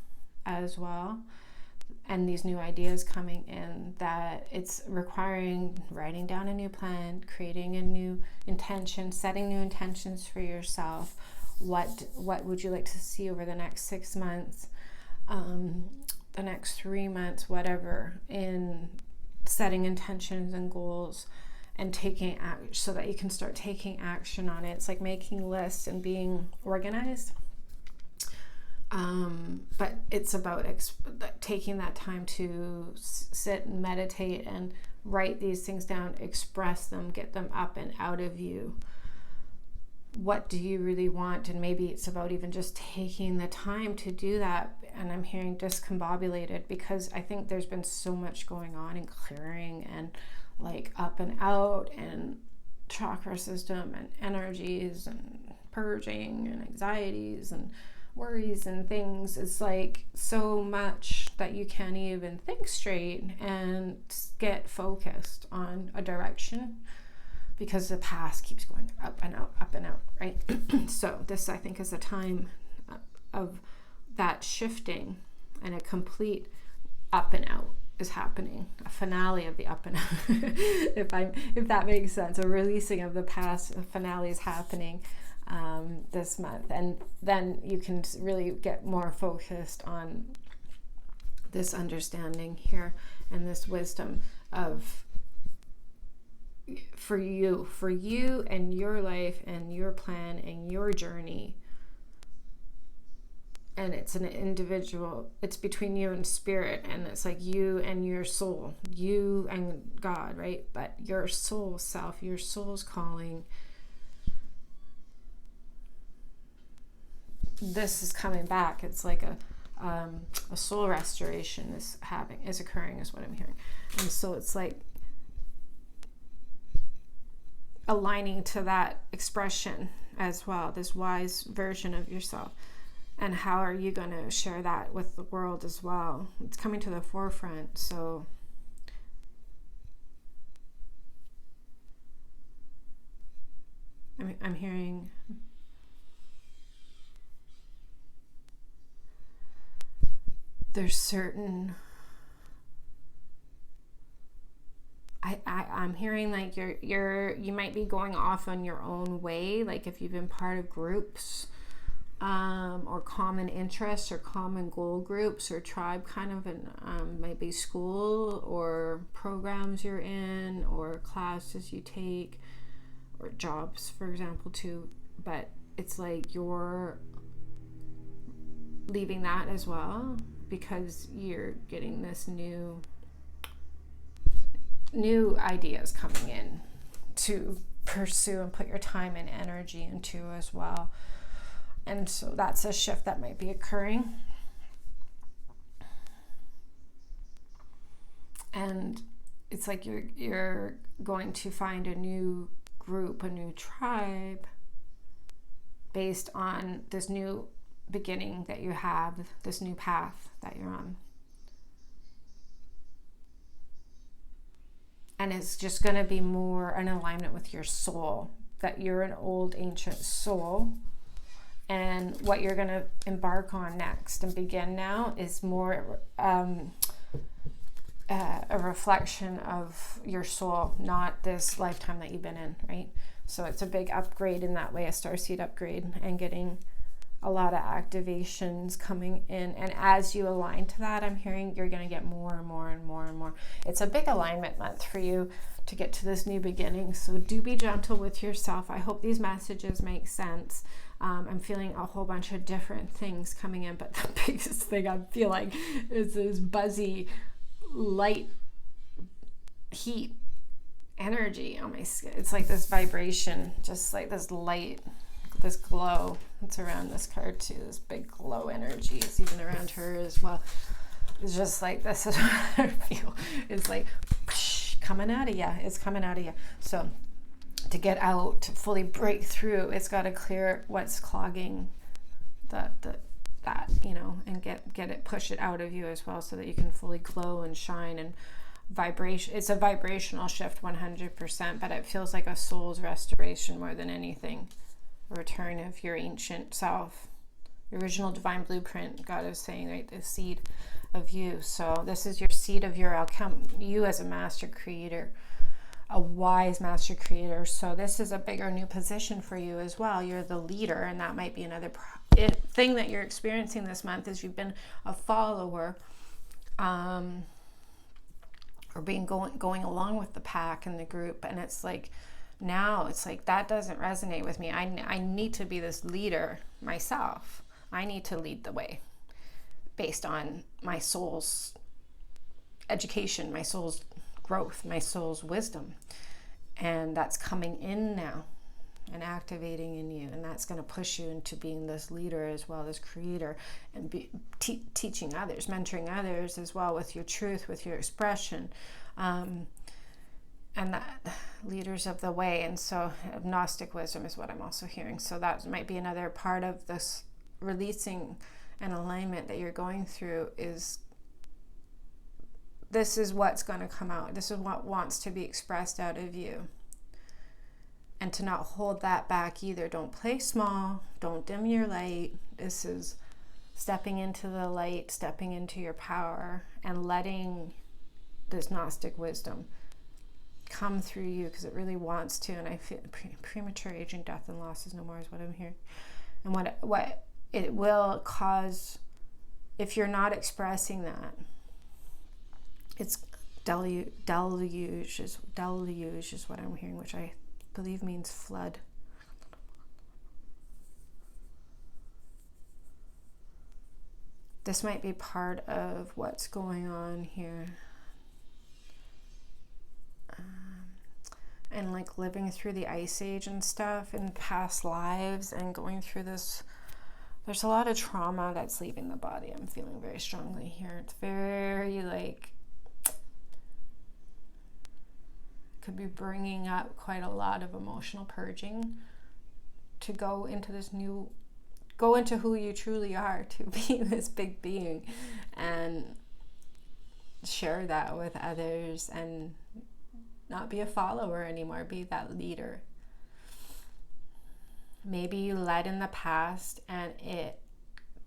as well, and these new ideas coming in, that it's requiring writing down a new plan, creating a new intention, setting new intentions for yourself. What would you like to see over the next 6 months, the next 3 months, whatever, in setting intentions and goals and taking action, so that you can start taking action on it. It's like making lists and being organized. But it's about taking that time to sit and meditate and write these things down, express them, get them up and out of you, what do you really want? And maybe it's about even just taking the time to do that. And I'm hearing discombobulated, because I think there's been so much going on in clearing and like up and out and chakra system and energies and purging and anxieties and worries and things. It's like so much that you can't even think straight and get focused on a direction, because the past keeps going up and out, right? So this, I think, is a time of that shifting, and a complete up and out is happening, a finale of the up and out. if that makes sense, a releasing of the past, a finale is happening this month, and then you can really get more focused on this understanding here and this wisdom of for you and your life and your plan and your journey. And it's an individual, it's between you and spirit, and it's like you and your soul, you and God, right? But your soul self, your soul's calling, this is coming back. It's like a soul restoration is occurring, is what I'm hearing. And so it's like aligning to that expression as well, this wise version of yourself. And how are you going to share that with the world as well? It's coming to the forefront. So I'm hearing there's certain, I'm hearing like you might be going off on your own way, like if you've been part of groups, or common interests or common goal groups or tribe kind of, and maybe school or programs you're in or classes you take or jobs, for example, too. But it's like you're leaving that as well, because you're getting this new ideas coming in to pursue and put your time and energy into as well. And so that's a shift that might be occurring. And it's like you're going to find a new group, a new tribe, based on this new beginning that you have, this new path that you're on. And it's just going to be more in alignment with your soul, that you're an old ancient soul. And what you're going to embark on next and begin now is more a reflection of your soul, not this lifetime that you've been in, right? So it's a big upgrade in that way, a starseed upgrade, and getting a lot of activations coming in. And as you align to that, I'm hearing you're going to get more and more and more and more. It's a big alignment month for you to get to this new beginning. So do be gentle with yourself. I hope these messages make sense. I'm feeling a whole bunch of different things coming in, but the biggest thing I feel like is this buzzy, light, heat energy on my skin. It's like this vibration, just like this light, this glow. It's around this card too, this big glow energy. It's even around her as well. It's just like, this is what I feel. It's like coming out of you. It's coming out of you. So to get out, to fully break through, it's got to clear what's clogging that, you know, and get it, push it out of you as well, so that you can fully glow and shine and vibration. It's a vibrational shift 100%, but it feels like a soul's restoration more than anything. A return of your ancient self, your original divine blueprint. God is saying, right, the seed of you. So this is your seed of your alchemy, you as a master creator, a wise master creator. So this is a bigger new position for you as well. You're the leader, and that might be another thing that you're experiencing this month, is you've been a follower, or being going along with the pack and the group, and it's like now it's like that doesn't resonate with me. I need to be this leader myself. I need to lead the way based on my soul's education, my soul's growth, my soul's wisdom. And that's coming in now. and activating in you, and that's going to push you into being this leader as well as creator, and teaching others, mentoring others as well with your truth, with your expression, and that leaders of the way. And so Gnostic wisdom is what I'm also hearing. So that might be another part of this releasing and alignment that you're going through. Is this is what's going to come out. This is what wants to be expressed out of you. And to not hold that back either. Don't play small. Don't dim your light. This is stepping into the light, stepping into your power, and letting this Gnostic wisdom come through you, because it really wants to. And I feel premature aging, death, and loss is no more is what I'm hearing. And what it will cause, if you're not expressing that, it's deluge is what I'm hearing, which I believe means flood. This might be part of what's going on here. And like living through the ice age and stuff in past lives and going through this, there's a lot of trauma that's leaving the body. I'm feeling very strongly here. It's very like, could be bringing up quite a lot of emotional purging to go into this new, go into who you truly are, to be this big being, and share that with others, and not be a follower anymore, be that leader. Maybe you led in the past and it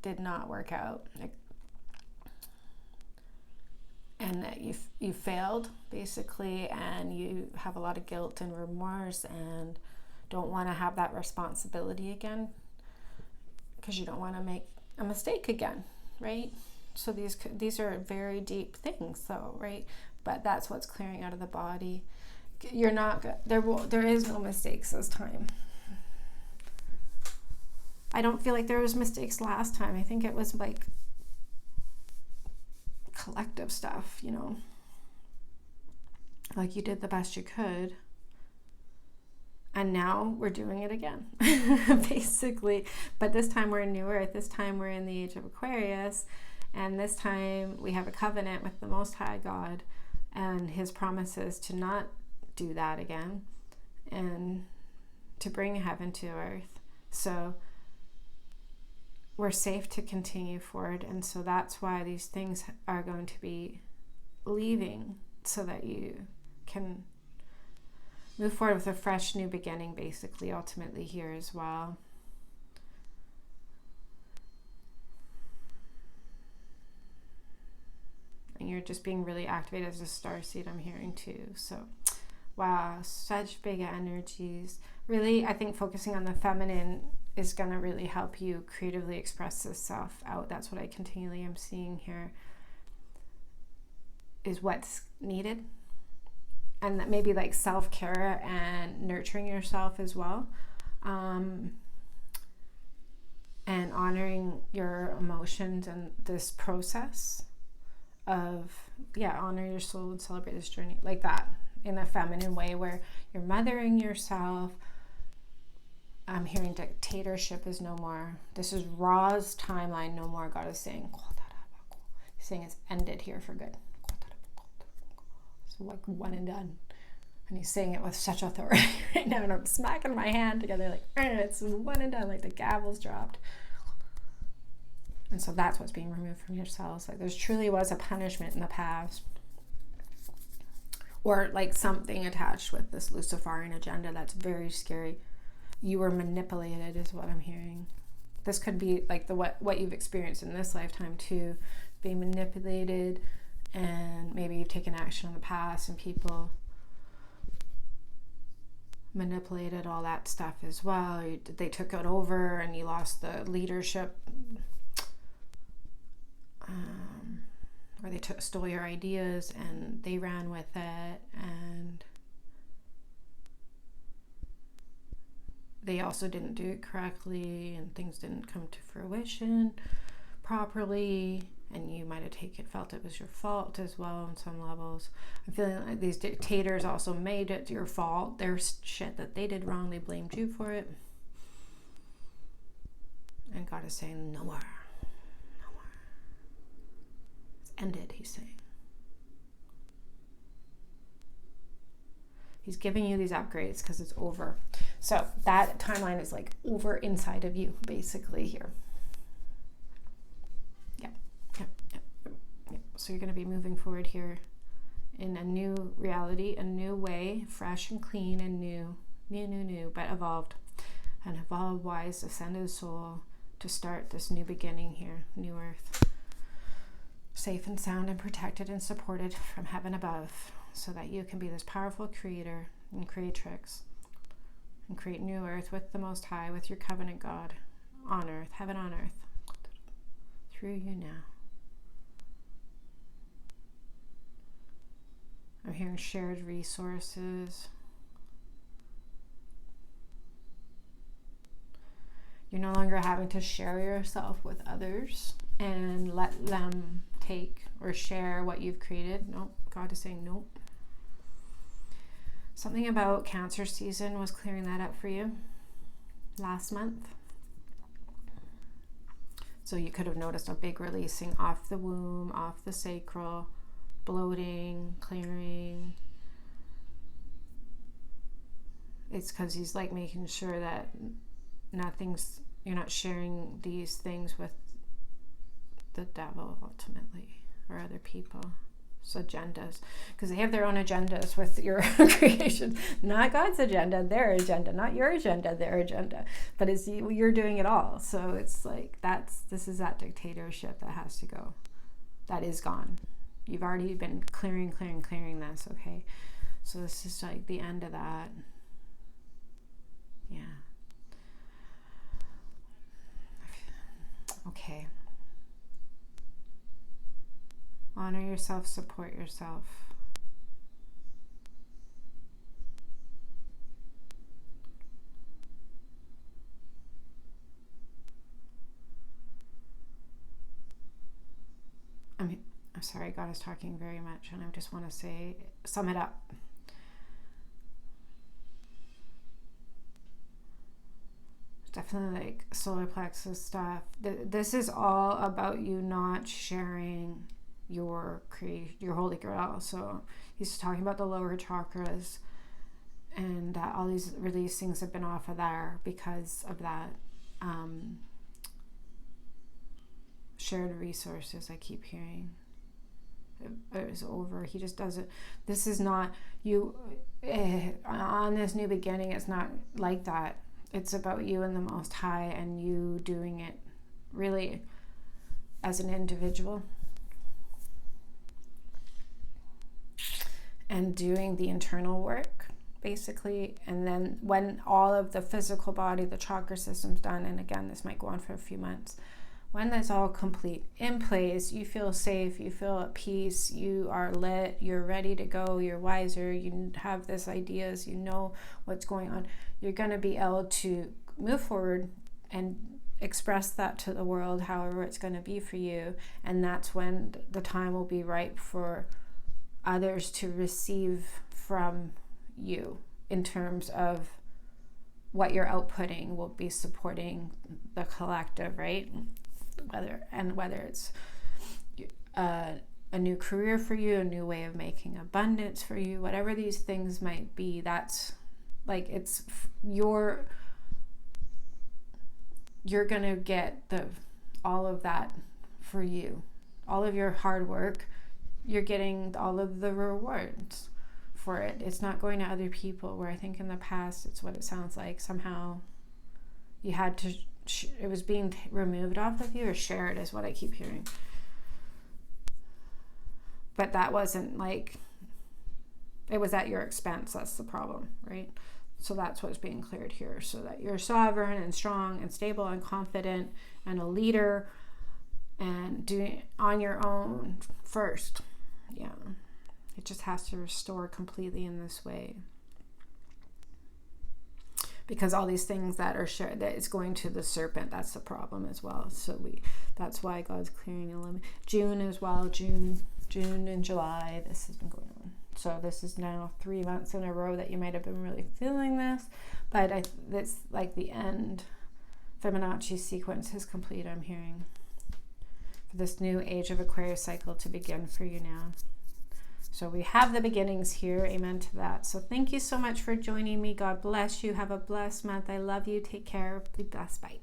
did not work out, and that you failed basically, and you have a lot of guilt and remorse and don't want to have that responsibility again, because you don't want to make a mistake again, right? So these are very deep things though, right? But that's what's clearing out of the body. You're not, there is no mistakes this time. I don't feel like there was mistakes last time. I think it was like collective stuff, you know, like you did the best you could, and now we're doing it again basically. But this time we're in New Earth, this time we're in the age of Aquarius, and this time we have a covenant with the Most High God and his promises to not do that again, and to bring heaven to earth. So we're safe to continue forward. And so that's why these things are going to be leaving, so that you can move forward with a fresh new beginning, basically, ultimately here as well. And you're just being really activated as a starseed, I'm hearing too. So wow, such big energies. Really, I think focusing on the feminine is going to really help you creatively express this self out. That's what I continually am seeing here, is what's needed. And that maybe like self-care and nurturing yourself as well, and honoring your emotions, and this process of honor your soul and celebrate this journey, like that, in a feminine way, where you're mothering yourself. I'm hearing dictatorship is no more. This is Ra's timeline no more. God is saying, he's saying it's ended here for good. So like one and done. And he's saying it with such authority right now, and I'm smacking my hand together like, it's one and done, like the gavel's dropped. And so that's what's being removed from your cells. Like there truly was a punishment in the past, or like something attached with this Luciferian agenda that's very scary. You were manipulated is what I'm hearing. This could be like what you've experienced in this lifetime too, being manipulated, and maybe you've taken action in the past and people manipulated all that stuff as well. They took it over and you lost the leadership, or they stole your ideas and they ran with it, and they also didn't do it correctly, and things didn't come to fruition properly, and you might have felt it was your fault as well on some levels. I'm feeling like these dictators also made it your fault. There's shit that they did wrong. They blamed you for it. And God is saying, no more. No more. It's ended, he's saying. He's giving you these upgrades because it's over. So that timeline is like over inside of you, basically here. Yep. So you're going to be moving forward here in a new reality, a new way, fresh and clean and new, but evolved. An evolved, wise, ascended soul to start this new beginning here, new earth. Safe and sound and protected and supported from heaven above, so that you can be this powerful creator and creatrix and create new earth with the Most High, with your covenant God on earth, heaven on earth, through you now. I'm hearing shared resources. You're no longer having to share yourself with others and let them take or share what you've created. Nope. God is saying nope. Something about Cancer season was clearing that up for you last month. So you could have noticed a big releasing off the womb, off the sacral, bloating, clearing. It's because he's like making sure that you're not sharing these things with the devil ultimately, or other people's agendas, because they have their own agendas with your creation. Not God's agenda, their agenda. Not your agenda, their agenda. But you're doing it all. So it's like this is that dictatorship that has to go. That is gone. You've already been clearing this, okay? So this is like the end of that. Yeah. Okay. Honor yourself, support yourself. I'm sorry, God is talking very much, and I just want to sum it up. Definitely like solar plexus stuff. This is all about you not sharing your holy grail. So he's talking about the lower chakras, and all these releasings have been off of there because of that. Shared resources, I keep hearing. It was over. He just doesn't. This is not you. On this new beginning, it's not like that. It's about you and the Most High, and you doing it really as an individual and doing the internal work, basically. And then when all of the physical body, the chakra system's done, and again, this might go on for a few months, when that's all complete, in place, you feel safe, you feel at peace, you are lit, you're ready to go, you're wiser, you have this ideas, you know what's going on. You're going to be able to move forward and express that to the world, however it's going to be for you. And that's when the time will be ripe for others to receive from you in terms of what you're outputting will be supporting the collective, right? Whether it's a new career for you, a new way of making abundance for you, whatever these things might be, that's like it's you're gonna get all of that for you, all of your hard work. You're getting all of the rewards for it. It's not going to other people, where I think in the past it's what it sounds like. Somehow you had to it was being removed off of you or shared, is what I keep hearing. But that wasn't like, it was at your expense. That's the problem, right? So that's what's being cleared here, so that you're sovereign and strong and stable and confident and a leader and doing on your own first. Yeah. It just has to restore completely in this way. because all these things that are shared, that is going to the serpent, that's the problem as well. So that's why God's clearing a limit. June as well, June and July, this has been going on. So this is now 3 months in a row that you might have been really feeling this, but it's like the end. Fibonacci sequence is complete, I'm hearing, for this new age of Aquarius cycle to begin for you now. So we have the beginnings here. Amen to that. So thank you so much for joining me. God bless you. Have a blessed month. I love you. Take care. Be blessed. Bye.